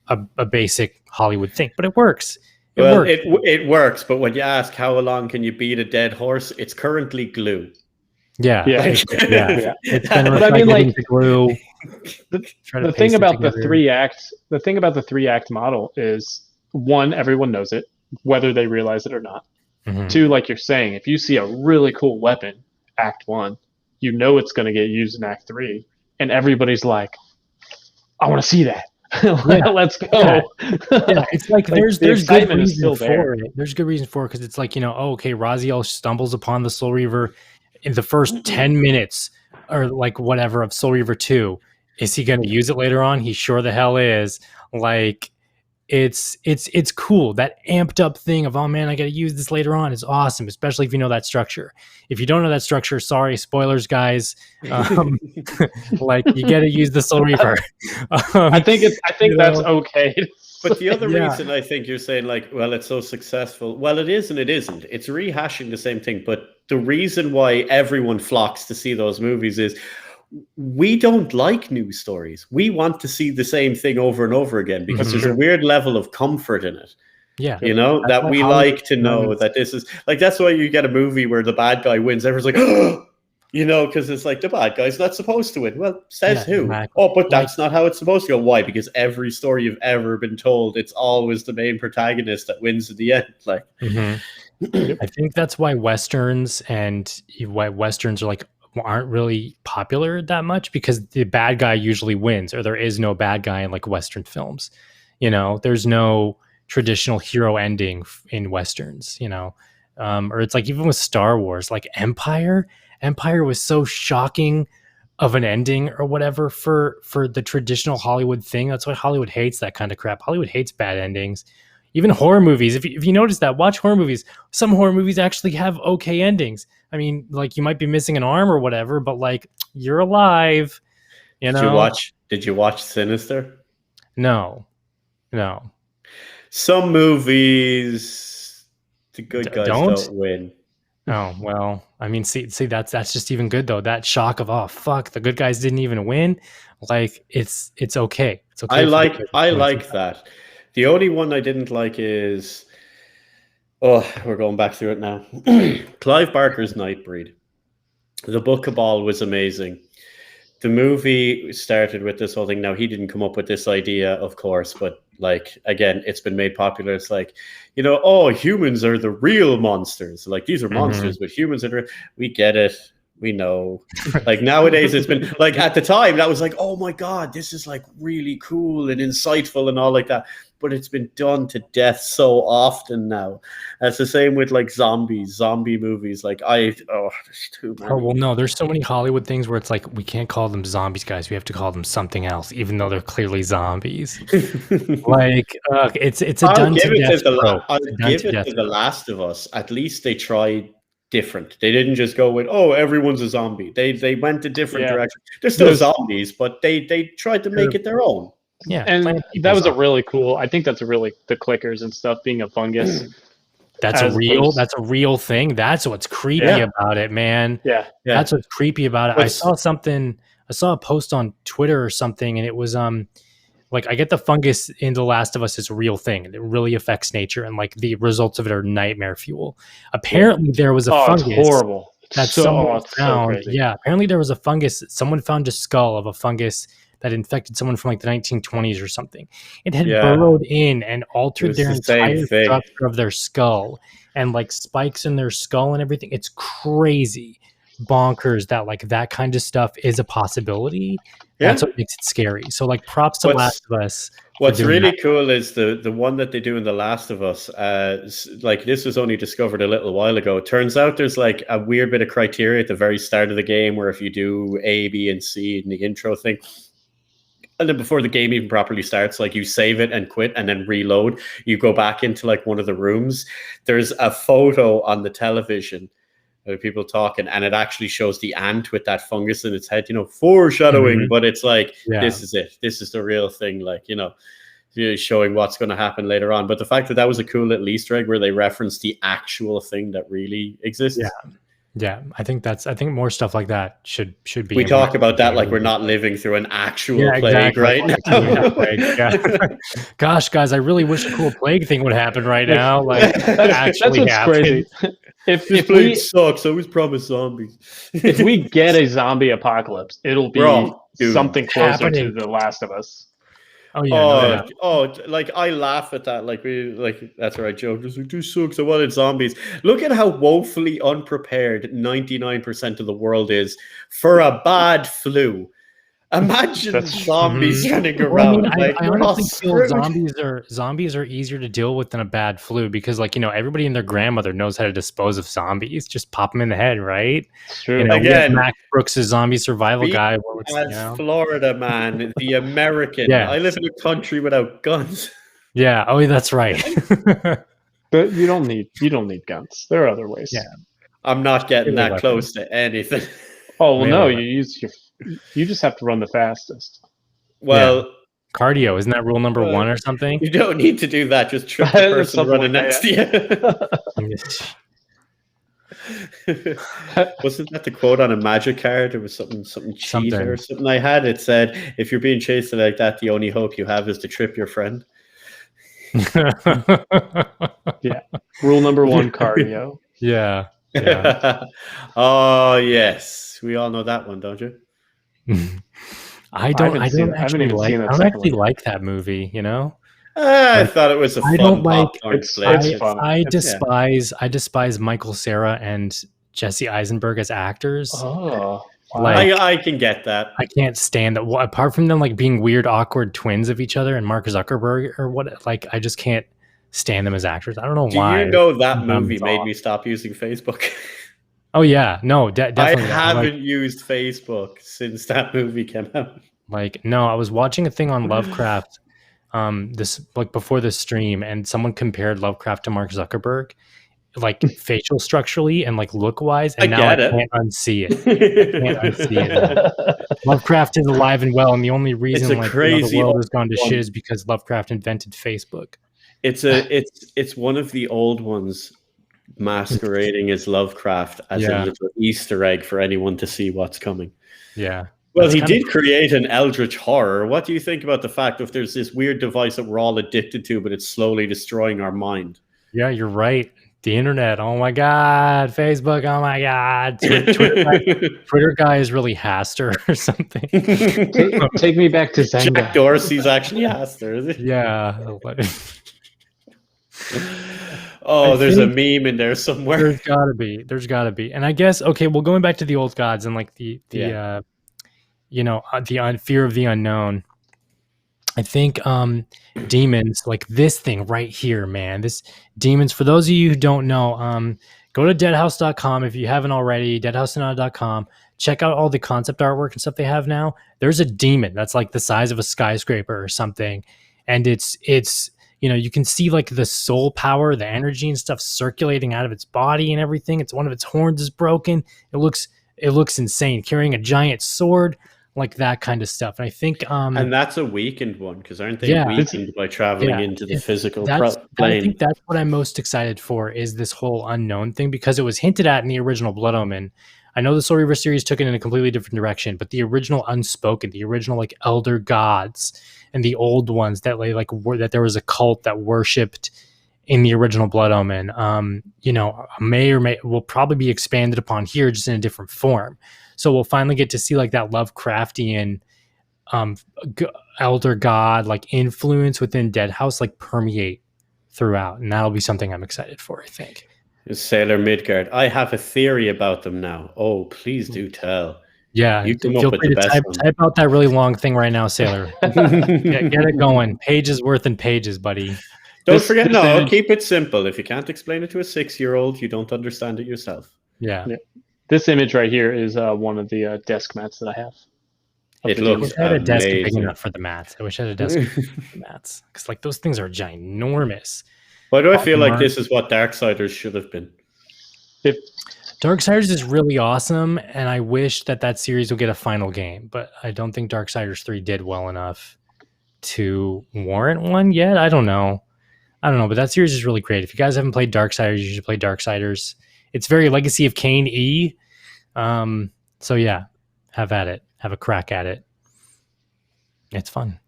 a basic Hollywood thing, but it works. It works. But when you ask how long can you beat a dead horse, it's currently glue. Yeah. It's been into glue. The thing about the 3-act model is, 1, everyone knows it, whether they realize it or not. Mm-hmm. 2, like you're saying, if you see a really cool weapon, act 1, it's going to get used in act 3, and everybody's like, I want to see that. Let's go. It's like, there's good reason for it. There's good reason for it, because it's like, Raziel stumbles upon the Soul Reaver in the first 10 minutes or like whatever of Soul Reaver 2. Is he going to use it later on? He sure the hell is. Like, it's cool. That amped up thing of, oh man, I got to use this later on, is awesome, especially if you know that structure. If you don't know that structure, sorry, spoilers, guys. You got to use the Soul Reaver. I think that's okay. But the other reason I think you're saying it's so successful, well, it is and it isn't. It's rehashing the same thing. But the reason why everyone flocks to see those movies is, we don't like news stories. We want to see the same thing over and over again, because there's a weird level of comfort in it. Yeah. That we like to know that this is that's why you get a movie where the bad guy wins. Everyone's like, oh! Because it's like, the bad guy's not supposed to win. Well, says who? Exactly. Oh, but that's not how it's supposed to go. Why? Because every story you've ever been told, it's always the main protagonist that wins at the end. I think that's why Westerns are like aren't really popular that much because the bad guy usually wins, or there is no bad guy in like Western films. There's no traditional hero ending in Westerns, or it's like even with Star Wars, like Empire was so shocking of an ending or whatever for the traditional Hollywood thing. That's why Hollywood hates that kind of crap. Hollywood hates bad endings. Even horror movies, if you notice that, watch horror movies. Some horror movies actually have okay endings. I mean, like you might be missing an arm or whatever, but like you're alive. Did you watch Sinister? No. Some movies, the good guys don't win. Oh, well, I mean, see, that's just even good though. That shock of, oh fuck, the good guys didn't even win. Like it's okay. It's okay. I like that. The only one I didn't like is, we're going back through it now. Clive Barker's Nightbreed. The Book of All was amazing. The movie started with this whole thing. Now, he didn't come up with this idea, of course, but like, again, it's been made popular. It's like, humans are the real monsters. Like, these are monsters, but humans are, we get it. We know. Like, nowadays, it's been like, at the time, that was like, oh my God, this is like really cool and insightful and all like that. But it's been done to death so often now. It's the same with like zombie movies. Like there's too many. Oh, well, no, there's so many Hollywood things where it's like, we can't call them zombies, guys. We have to call them something else, even though they're clearly zombies. Like, it's a done to death trope. I'll give it to The Last of Us. At least they tried different. They didn't just go with, everyone's a zombie. They went a different direction. They're still zombies, but they tried to make it their own. Yeah, and that was a really cool. I think that's a really, the clickers and stuff being a fungus. That's a real thing. That's what's creepy about it, man. Yeah. That's what's creepy about it. I saw a post on Twitter or something, and it was like, I get the fungus in The Last of Us is a real thing, and it really affects nature, and like the results of it are nightmare fuel. Apparently, there was a fungus. It's horrible. That someone found. Apparently there was a fungus. Someone found a skull of a fungus that infected someone from like the 1920s or something. It had burrowed in and altered their entire structure of their skull, and like spikes in their skull and everything. It's crazy, bonkers that like that kind of stuff is a possibility. That's what makes it scary. So like, props to Last of Us. What's really cool is the one that they do in The Last of Us. Like, this was only discovered a little while ago. It turns out there's like a weird bit of criteria at the very start of the game where if you do A, B, and C in the intro thing, and then before the game even properly starts, like you save it and quit and then reload, you go back into like one of the rooms. There's a photo on the television of people talking, and it actually shows the ant with that fungus in its head, foreshadowing, but it's like, this is it. This is the real thing. Like, showing what's going to happen later on. But the fact that was a cool little Easter egg where they reference the actual thing that really exists. Yeah, I think more stuff like that should be. We talk about that like we're not living through an actual plague right now. Gosh, guys, I really wish a cool plague thing would happen right now. Like, that actually happened. Crazy. If plague sucks, I was promised zombies. If we get a zombie apocalypse, it'll be something closer to The Last of Us. Oh yeah. Like, I laugh at that. Like, that's right, joke. Just like, this sucks. I wanted zombies. Look at how woefully unprepared 99% of the world is for a bad flu. Imagine zombies running around. I honestly feel zombies are easier to deal with than a bad flu, because everybody and their grandmother knows how to dispose of zombies. Just pop them in the head, right? It's true. Again, Max Brooks' zombie survival guy. Florida man, the American. I live in a country without guns. Yeah. Oh, that's right. But you don't need guns. There are other ways. Yeah. I'm not getting that close to anything. Oh well, no. You just have to run the fastest. Well, cardio, isn't that rule number 1 or something? You don't need to do that. Just trip the person running next to you. Wasn't that the quote on a magic card? It was something cheat or something I had. It said, if you're being chased like that, the only hope you have is to trip your friend. Yeah. Rule number 1, cardio. Yeah. Oh yes, we all know that one, don't you? I don't actually like that movie. I thought it was a fun popcorn flick. I despise Michael Cera and Jesse Eisenberg as actors. Oh, wow. Like, I can get that. I can't stand that. Well, apart from them like being weird, awkward twins of each other and Mark Zuckerberg or what, like I just can't stand them as actors. I don't know Do why. you know that movie made me stop using Facebook? Oh yeah, no, definitely. I haven't used Facebook since that movie came out. Like, no, I was watching a thing on Lovecraft, this like before the stream, and someone compared Lovecraft to Mark Zuckerberg, like facial structurally and like look wise, and now I can't unsee it. I can't unsee it. Lovecraft is alive and well, and the only reason like the world has gone to shit is because Lovecraft invented Facebook. It's one of the old ones masquerading as Lovecraft as a little Easter egg for anyone to see what's coming. Yeah. Well, he did create an eldritch horror. What do you think about the fact that there's this weird device that we're all addicted to, but it's slowly destroying our mind? Yeah, you're right. The internet. Oh my God. Facebook. Oh my God. Twitter guy is really Haster or something. Take me back to Zanga. Jack Dorsey's actually Haster, is it? Yeah. Oh, there's a meme in there somewhere. There's gotta be. And I guess, okay, well, going back to the old gods and like the fear of the unknown. I think demons, like this thing right here, man. This demons, for those of you who don't know, go to deadhaus.com if you haven't already, deadhausonata.com. Check out all the concept artwork and stuff they have now. There's a demon that's like the size of a skyscraper or something. And it's you can see like the soul power, the energy and stuff circulating out of its body and everything. It's one of its horns is broken. It looks insane. Carrying a giant sword, like that kind of stuff. And I think and that's a weakened one, because aren't they weakened by traveling into the physical plane? I think that's what I'm most excited for, is this whole unknown thing, because it was hinted at in the original Blood Omen. I know the Soul Reaver series took it in a completely different direction, but the original Unspoken, the original like elder gods and the old ones that that there was a cult that worshipped in the original Blood Omen, will probably be expanded upon here, just in a different form. So we'll finally get to see like that Lovecraftian elder god like influence within Deadhaus like permeate throughout, and that'll be something I'm excited for, I think. Sailor Midgard, I have a theory about them now. Oh, please do tell. Yeah, you come up with the best one. Type out that really long thing right now, Sailor. get it going. Pages worth in pages, buddy. Don't forget, keep it simple. If you can't explain it to a 6-year-old, you don't understand it yourself. Yeah. This image right here is one of the desk mats that I have. It looks amazing. I had a desk big enough for the mats. I wish I had a desk big enough for the mats, because like those things are ginormous. Why do I feel like this is what Darksiders should have been? Darksiders is really awesome, and I wish that series will get a final game, but I don't think Darksiders 3 did well enough to warrant one yet. I don't know, but that series is really great. If you guys haven't played Darksiders, you should play Darksiders. It's very Legacy of Kain-y. So yeah, have at it. Have a crack at it. It's fun.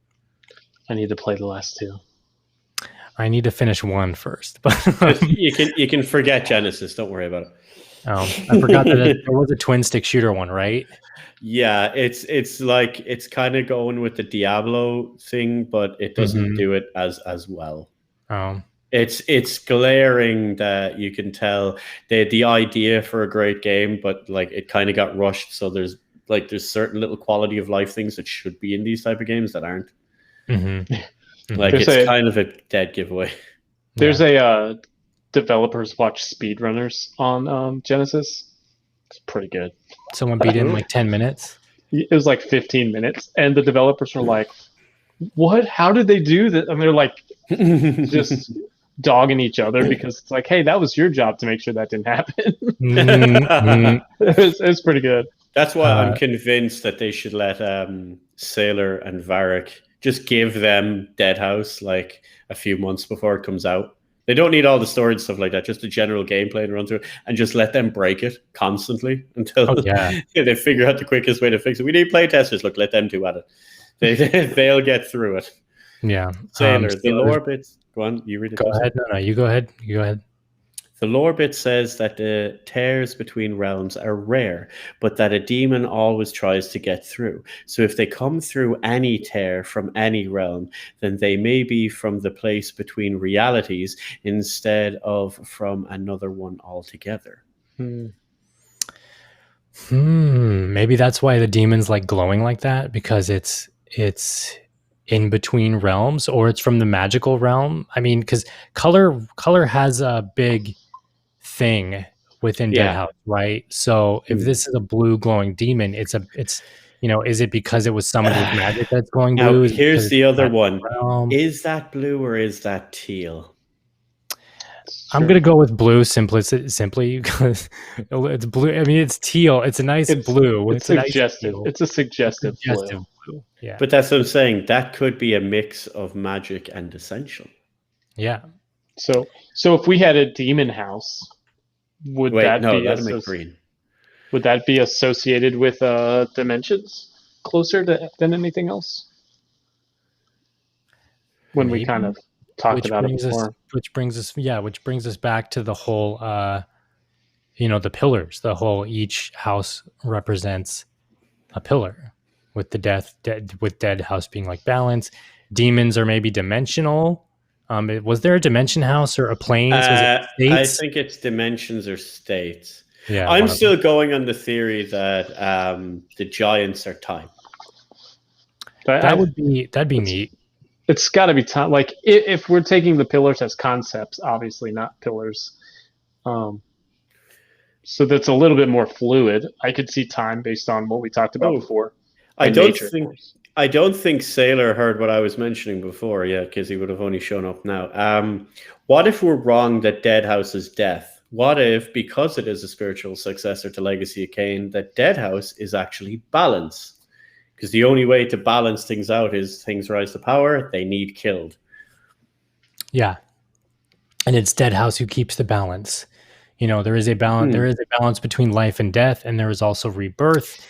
I need to play the last two. I need to finish one first. But you can forget Genesis. Don't worry about it. Oh, I forgot that there was a twin stick shooter one, right? Yeah, it's like it's kind of going with the Diablo thing, but it doesn't do it as well. Oh. It's glaring that you can tell the idea for a great game, but like it kind of got rushed. So there's certain little quality of life things that should be in these type of games that aren't. Like it's kind of a dead giveaway. There's a developers watch speedrunners on Genesis. It's pretty good. Someone beat it in like 10 minutes. It was like 15 minutes, and the developers were like, "What? How did they do that?" And they're like, just dogging each other, because it's like, hey, that was your job to make sure that didn't happen. It's pretty good. That's why I'm convinced that they should let Sailor and Varric just give them Deadhaus like a few months before it comes out. They don't need all the story and stuff like that, just the general gameplay and run through it, and just let them break it constantly until they figure out the quickest way to fix it. We need playtesters. Look, let them do at it. They'll get through it. Yeah. Sailor, the lore bits. Go on, you read it. Go ahead. No, you go ahead. You go ahead. The lore bit says that the tears between realms are rare, but that a demon always tries to get through. So if they come through any tear from any realm, then they may be from the place between realities instead of from another one altogether. Maybe that's why the demon's like glowing like that, because it's in between realms, or it's from the magical realm. I mean, because color has a big thing within Yeah. Deadhouse, right? So if this is a blue glowing demon, it's is it because it was summoned with magic that's glowing Now, blue? Is it because here's it's the a other magical one. realm? Is that blue or is that teal? I'm gonna go with blue simply because it's blue. I mean, it's teal. It's a nice blue. It's It's a nice suggestive. teal. It's a suggestive Suggestive blue. blue. Yeah. But that's what I'm saying. That could be a mix of magic and essential. Yeah. So if we had a demon house, would Wait, that no, be that'd make green. would that be associated with dimensions closer than anything else? When we Maybe. kind of talked about it before. Which brings us back to the whole the pillars. The whole, each house represents a pillar, with the dead house being like balance. Demons are maybe dimensional. Was there a dimension house or a planes? Was it I states? think it's dimensions or states. Yeah, I'm one of them. still going on the theory that the giants are time. But that'd be neat. It's got to be time. Like if we're taking the pillars as concepts, obviously not pillars. So that's a little bit more fluid. I could see time based on what we talked about before. I don't think Sailor heard what I was mentioning before. Yeah, because he would have only shown up now. What if we're wrong that Deadhouse is death? What if, because it is a spiritual successor to Legacy of Kain, that Deadhouse is actually balance? Because the only way to balance things out is things rise to power, they need killed. Yeah. And it's Deadhouse who keeps the balance. There is a balance. There is a balance between life and death, and there is also rebirth.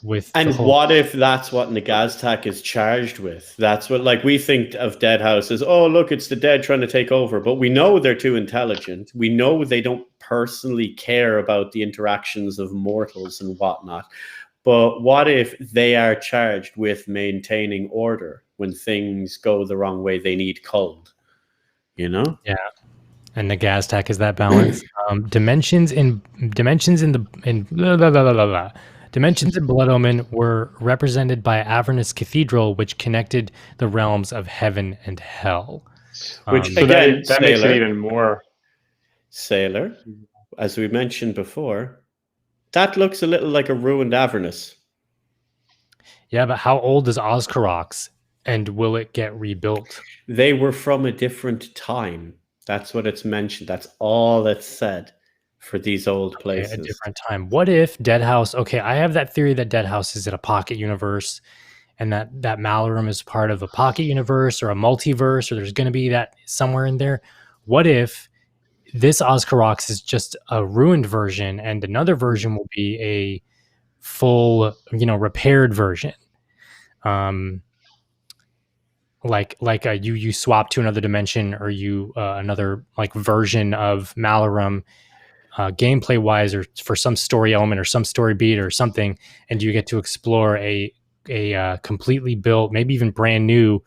What if that's what Nagaztak is charged with? That's what, like, we think of Deadhouse as, oh, look, it's the dead trying to take over. But we know they're too intelligent. We know they don't personally care about the interactions of mortals and whatnot. But what if they are charged with maintaining order when things go the wrong way? They need cold, Yeah. And the Gaztak is that balance. Dimensions in Dimensions in Blood Omen were represented by Avernus Cathedral, which connected the realms of heaven and hell. Which again, that makes it even more. Sailor, as we mentioned before, that looks a little like a ruined Avernus. Yeah, but how old is Ozkarox, and will it get rebuilt? They were from a different time. That's what it's mentioned. That's all it's said for these old places. A different time. What if Deadhouse? Okay, I have that theory that Deadhouse is in a pocket universe, and that Malarum is part of a pocket universe or a multiverse, or there's going to be that somewhere in there. What if this Ozkarox is just a ruined version, and another version will be a full, repaired version? Like you swap to another dimension, or you another like version of Malarum, gameplay wise, or for some story element or some story beat or something, and you get to explore a completely built, maybe even brand new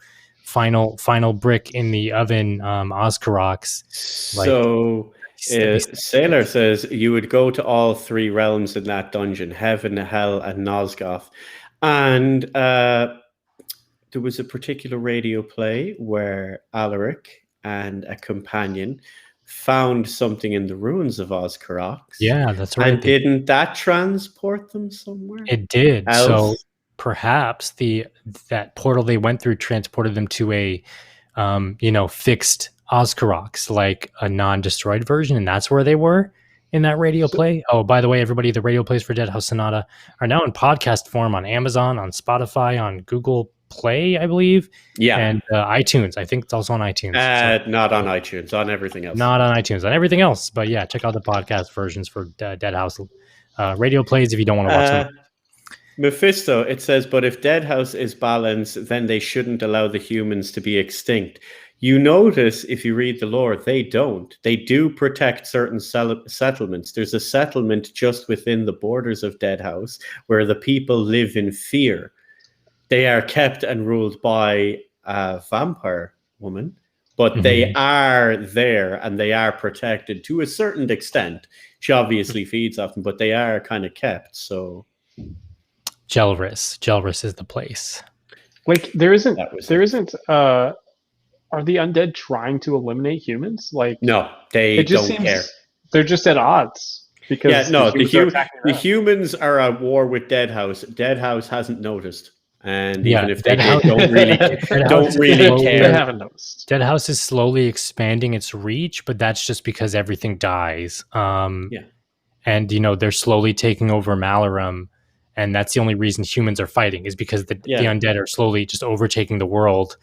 final brick in the oven Ozkarox. So Sailor says you would go to all three realms in that dungeon: heaven, hell, and Nosgoth. And there was a particular radio play where Alaric and a companion found something in the ruins of Ozkarox. Yeah, that's right. And didn't that transport them somewhere? It did. Else? So perhaps that portal they went through transported them to a fixed Ozkarox, like a non-destroyed version, and that's where they were in that radio play. Oh, by the way, everybody, the radio plays for Deadhaus Sonata are now in podcast form on Amazon, on Spotify, on Google Play, I believe. Yeah. And iTunes. I think it's also on iTunes. Not on iTunes, on everything else. Not on iTunes, on everything else. But yeah, check out the podcast versions for Deadhaus radio plays if you don't want to watch them. Mephisto, it says, but if Deadhaus is balanced, then they shouldn't allow the humans to be extinct. You notice, if you read the lore, they don't. They do protect certain settlements. There's a settlement just within the borders of Deadhaus where the people live in fear. They are kept and ruled by a vampire woman but they are there and they are protected to a certain extent. She obviously feeds off them, but they are kind of kept. So Gelris is the place. Like there isn't. Are the undead trying to eliminate humans? Like no, they it just don't seems care. They're just at odds because the humans are at war with Deadhaus. Deadhaus hasn't noticed, and even if they did, don't really care. They haven't noticed. Deadhaus is slowly expanding its reach, but that's just because everything dies. And they're slowly taking over Malarum, and that's the only reason humans are fighting is because the undead are slowly just overtaking the world.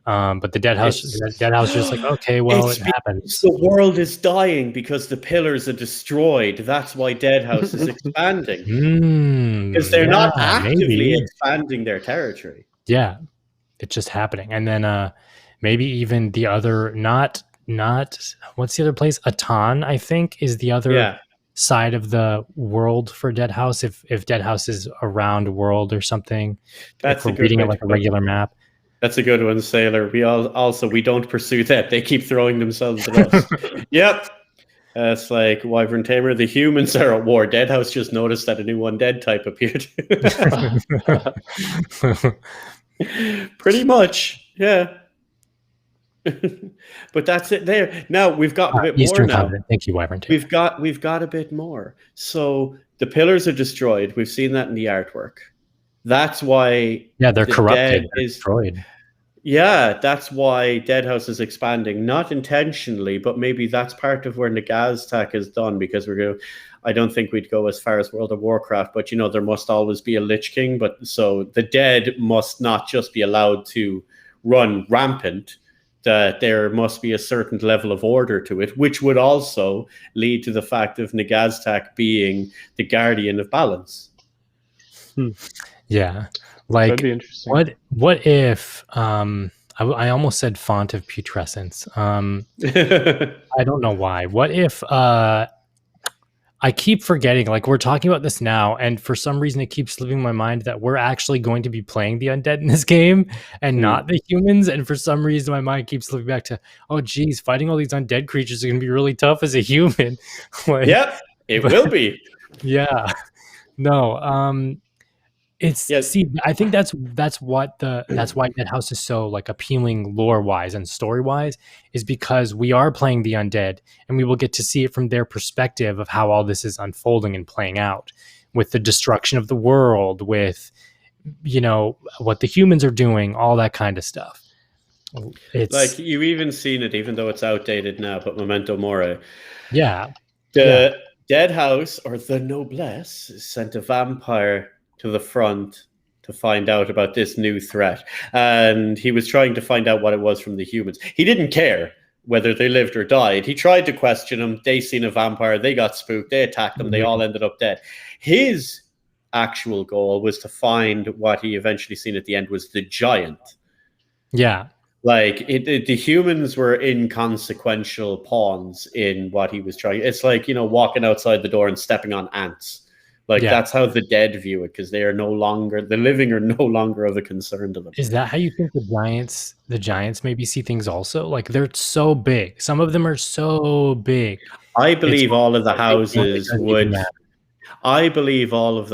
But the Deadhaus is just like, okay, well, it happens. The world is dying because the pillars are destroyed. That's why Deadhaus is expanding. Because they're not actively expanding their territory. Yeah, it's just happening. And then maybe even the other, not what's the other place? Atan, I think, is the other side of the world for Deadhaus. If Deadhaus is a round world or something, that's if we're reading it like a regular map. That's a good one, Sailor. We don't pursue that. They keep throwing themselves at us. Yep. It's like Wyvern Tamer. The humans are at war. Deadhaus just noticed that a new undead type appeared. Pretty much, yeah. But that's it there. Now we've got a bit Eastern more now. Continent. Thank you, Wyvern Tamer. We've got a bit more. So the pillars are destroyed. We've seen that in the artwork. That's why they're corrupted. They're destroyed. Yeah, that's why Deadhaus is expanding, not intentionally, but maybe that's part of where Nagaztak is done, because I don't think we'd go as far as World of Warcraft, but there must always be a Lich King, but so the dead must not just be allowed to run rampant, that there must be a certain level of order to it, which would also lead to the fact of Nagaztak being the guardian of balance. Yeah. Like, that'd be interesting. What if I almost said font of putrescence. I don't know why. What if I keep forgetting, like we're talking about this now, and for some reason it keeps slipping my mind that we're actually going to be playing the undead in this game and not the humans. And for some reason my mind keeps slipping back to, oh geez, fighting all these undead creatures is going to be really tough as a human. Yep, it will be. Yeah. No, see, I think that's why Deadhaus is so like appealing lore wise and story wise, is because we are playing the undead and we will get to see it from their perspective of how all this is unfolding and playing out, with the destruction of the world, with what the humans are doing, all that kind of stuff. It's like you've even seen it, even though it's outdated now, but Memento Mori. Yeah. Deadhaus, or the Noblesse, sent a vampire to the front to find out about this new threat, and he was trying to find out what it was from the humans. He didn't care whether they lived or died. He tried to question them. They seen a vampire, they got spooked, they attacked them, they all ended up dead. His actual goal was to find what he eventually seen at the end was the giant. Yeah, like the humans were inconsequential pawns in what he was trying. It's like walking outside the door and stepping on ants. That's how the dead view it, because the living are no longer of a concern to them. Is that how you think the giants maybe see things also? Like, they're so big. Some of them are so big. I believe all of the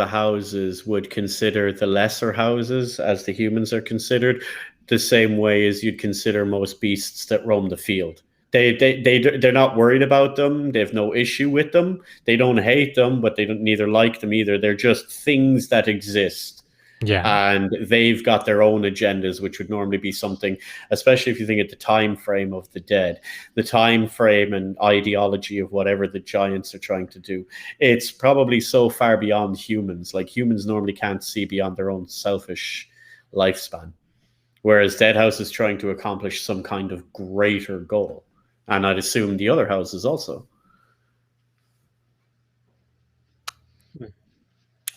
houses would consider the lesser houses as the humans are considered, the same way as you'd consider most beasts that roam the field. They're not worried about them. They have no issue with them. They don't hate them, but they don't neither like them either. They're just things that exist. Yeah. And they've got their own agendas, which would normally be something, especially if you think of the time frame of the dead, the time frame and ideology of whatever the giants are trying to do. It's probably so far beyond humans. Like, humans normally can't see beyond their own selfish lifespan, whereas Deadhaus is trying to accomplish some kind of greater goal. And I'd assume the other houses also.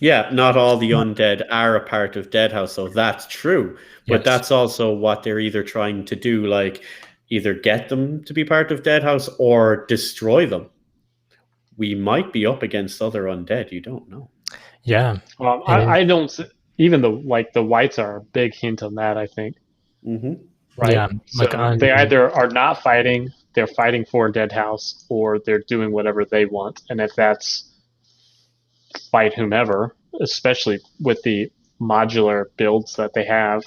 Yeah, not all the undead are a part of Deadhaus, so that's true. But that's also what they're either trying to do, like either get them to be part of Deadhaus or destroy them. We might be up against other undead. You don't know. Yeah. I don't. Even the whites are a big hint on that, I think. Mm-hmm. right? Yeah, So they either are not fighting, they're fighting for Deadhaus, or they're doing whatever they want. And if that's fight whomever, especially with the modular builds that they have,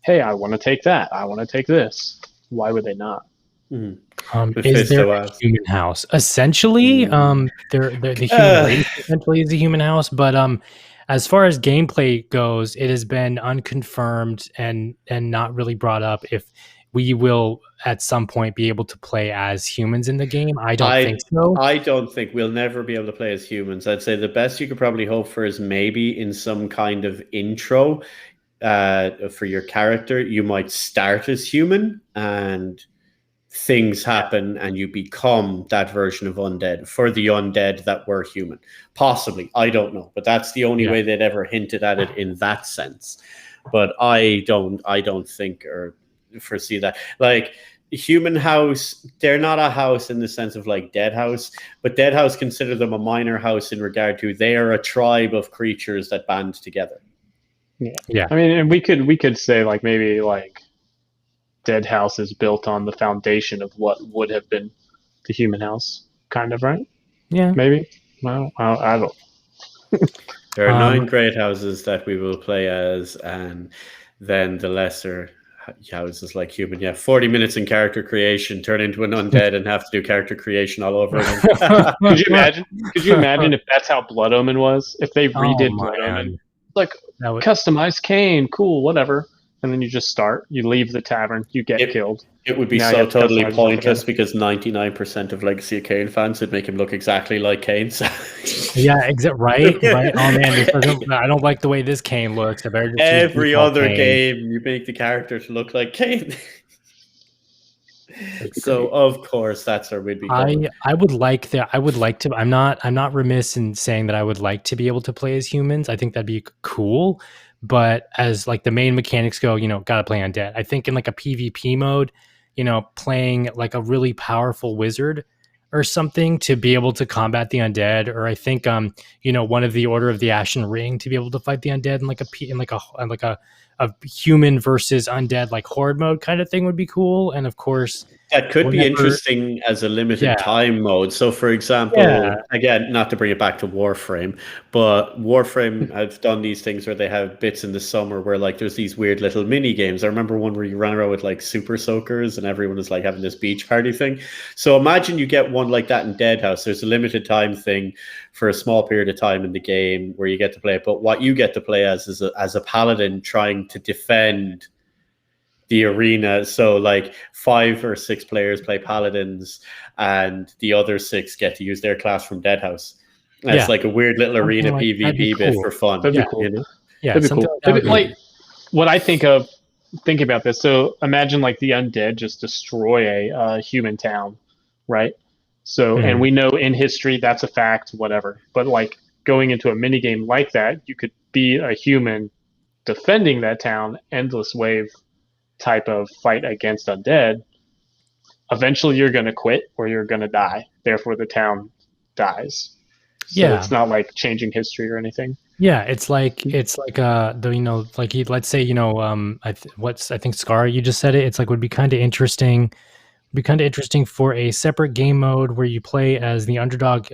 hey, I want to take that, I want to take this. Why would they not? Is there Mephisto a asks. human house? Essentially, the human race essentially is a human house, but as far as gameplay goes, it has been unconfirmed and not really brought up if we will at some point be able to play as humans in the game. I don't think so. I don't think we'll never be able to play as humans. I'd say the best you could probably hope for is maybe in some kind of intro for your character, you might start as human and things happen and you become that version of undead for the undead that were human. Possibly. I don't know. But that's the only way they'd ever hinted at it in that sense. But I don't think or foresee that. Like human house, they're not a house in the sense of like Deadhaus, but Deadhaus consider them a minor house in regard to they are a tribe of creatures that band together. Yeah. I mean, and we could say like maybe like Deadhaus is built on the foundation of what would have been the human house, kind of, right? Yeah, maybe. Well, I don't. There are 9 great houses that we will play as, and then the lesser houses like human. Yeah, 40 minutes in character creation, turn into an undead, and have to do character creation all over again. Could you imagine? Could you imagine if that's how Blood Omen was? If they redid Blood Omen, like customized Cain, cool, whatever. And then you just start. You leave the tavern. You get killed. It would be so totally pointless because 99% of Legacy of Cain fans would make him look exactly like Cain. So. Yeah, right. Oh man, I don't like the way this Cain looks. I better just every other game you make the character to look like Cain. So of course that's where we'd be going. I would like that. I would like to. I'm not remiss in saying that I would like to be able to play as humans. I think that'd be cool. But as like the main mechanics go, gotta play undead. I think in like a PvP mode, playing like a really powerful wizard or something to be able to combat the undead, or I think one of the Order of the Ashen Ring to be able to fight the undead in like a human versus undead like horde mode kind of thing would be cool. And of course, that could be interesting as a limited time mode. So, for example, again, not to bring it back to Warframe, but Warframe have done these things where they have bits in the summer where like there's these weird little mini games. I remember one where you run around with like super soakers and everyone is like having this beach party thing. So imagine you get one like that in Deadhaus. There's a limited time thing for a small period of time in the game where you get to play it. But what you get to play as is as a paladin trying to defend the arena. So like 5 or 6 players play paladins and the other 6 get to use their class from Deadhaus. It's like a weird little arena PvP bit for fun. That'd be cool. That'd be cool. Like what I think about this. So imagine like the undead just destroy a human town, right? So and we know in history that's a fact, whatever. But like going into a mini game like that, you could be a human defending that town, endless wave type of fight against undead. Eventually you're going to quit or you're going to die, therefore the town dies. So it's not like changing history or anything. It's like let's say I think Scar, you just said it, it's like would be kind of interesting for a separate game mode where you play as the underdog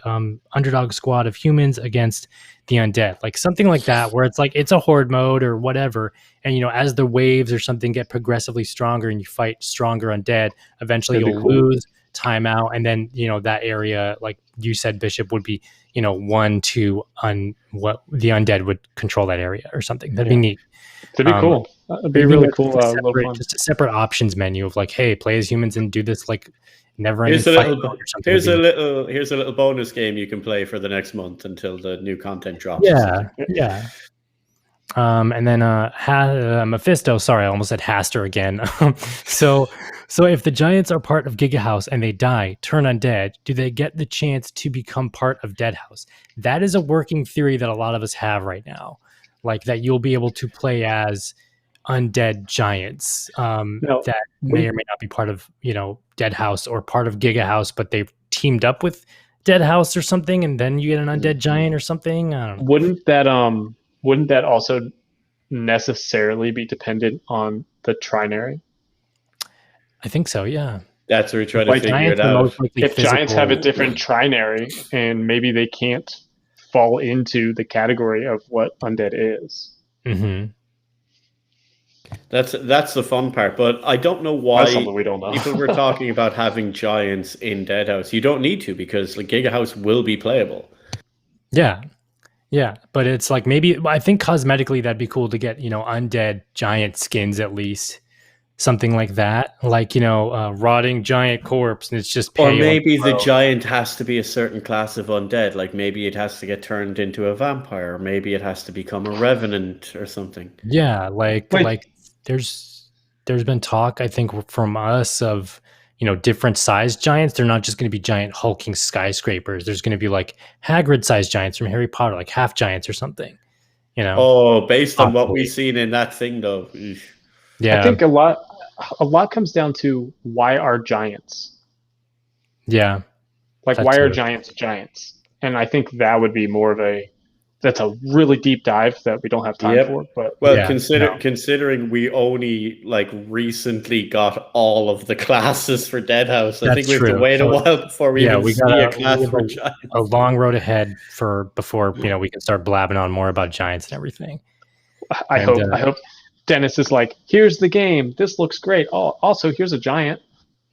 squad of humans against the undead, like something like that, where it's like it's a horde mode or whatever, and as the waves or something get progressively stronger and you fight stronger undead, eventually you'll lose, time out, and then that area, like you said, Bishop, would be what the undead would control that area or something. That'd be neat. That'd be cool. That'd be really cool. Just a separate options menu of like, hey, play as humans and do this like never-ending fight mode or something. Here's a little bonus game you can play for the next month until the new content drops. Yeah. And then Mephisto. Sorry, I almost said Haster again. So if the giants are part of Giga House and they die, turn undead, do they get the chance to become part of Deadhaus? That is a working theory that a lot of us have right now. Like that you'll be able to play as undead giants that may or may not be part of Deadhaus or part of Giga House, but they've teamed up with Deadhaus or something, and then you get an undead giant or something. I don't know. Wouldn't that also necessarily be dependent on the trinary? I think so. Yeah. That's where we try to Like figure giants it are out. most likely If giants have a physical. different trinary, and maybe they can't fall into the category of what undead is. Mhm. That's the fun part, but I don't know That's why something we don't know. people were talking about having giants in Deadhouse. You don't need to, because like Giga House will be playable. Yeah. Yeah, but it's like maybe I think cosmetically that'd be cool to get, undead giant skins at least. Something like that. Like, rotting giant corpse and it's just Or pale. maybe the giant has to be a certain class of undead. Like maybe it has to get turned into a vampire, or maybe it has to become a revenant or something. Yeah, like Wait. there's been talk, I think, from us of different sized giants. They're not just going to be giant hulking skyscrapers. There's going to be like Hagrid sized giants from Harry Potter, like half giants or something. Oh, based on what Possibly. we've seen in that thing, though. Eesh. Yeah, I think a lot comes down to why are giants? yeah, Like that why are too. giants? And I think that would be more of that's a really deep dive that we don't have time Yep. for. But Well, Yeah, considering we only like recently got all of the classes for Deadhouse, I That's think we have to true. wait a So, while before we even we see a class for giants. a long road ahead before we can start blabbing on more about giants and everything. I hope Dennis is like, here's the game. This looks great. Oh, also here's a giant.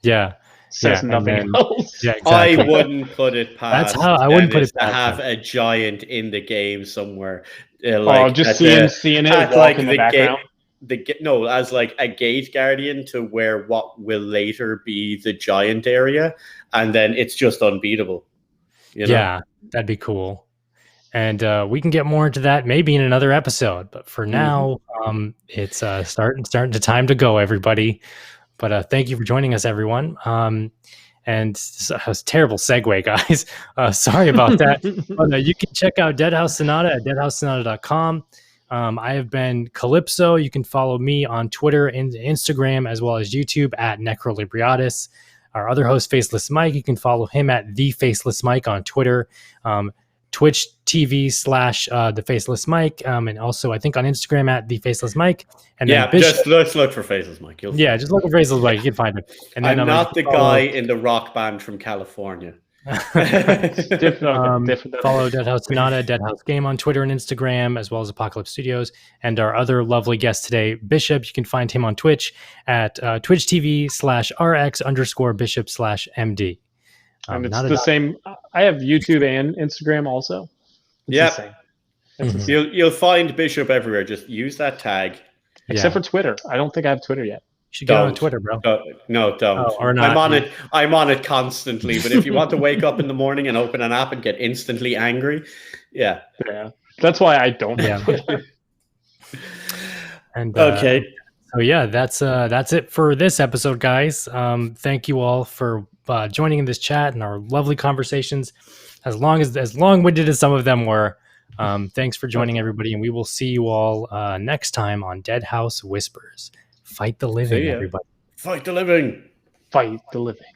Yeah. Says and nothing then- else. Yeah, exactly. I wouldn't put it past. That's how I wouldn't put it Dennis past to have him. a giant in the game somewhere. Just seeing it at, walk like, in the the background. as like a gate guardian to where what will later be the giant area, and then it's just unbeatable. Yeah, that'd be cool. And we can get more into that maybe in another episode. But for now, it's starting to time to go, everybody. But thank you for joining us, everyone. And that was a terrible segue, guys. Sorry about that. But you can check out Deadhaus Sonata at deadhausesonata.com. I have been Calypso. You can follow me on Twitter and Instagram, as well as YouTube at Necrolibriatus. Our other host, Faceless Mike, you can follow him at The Faceless Mike on Twitter. Twitch TV / The Faceless Mike, and also I think on Instagram at The Faceless Mike. And then just look for Faceless Mike. just look for Faceless Mike. You can find him. And then I'm not the guy in the rock band from California. Different. Follow Deadhaus Sonata, Deadhaus Game on Twitter and Instagram, as well as Apocalypse Studios. And our other lovely guest today, Bishop, you can find him on Twitch at Twitch TV /RX_Bishop/MD. And it's the same. I have YouTube and Instagram also. Yeah. You'll find Bishop everywhere. Just use that tag. Except for Twitter. I don't think I have Twitter yet. You should get on Twitter, bro. No, don't. Oh, or not. I'm on it constantly. But if you want to wake up in the morning and open an app and get instantly angry, yeah. That's why I don't have Twitter. And okay. So yeah, that's it for this episode, guys. Thank you all for joining in this chat and our lovely conversations. As long-winded as some of them were. Thanks for joining, everybody, and we will see you all next time on Deadhaus Whispers. Fight the living, everybody. Fight the living. Fight the living.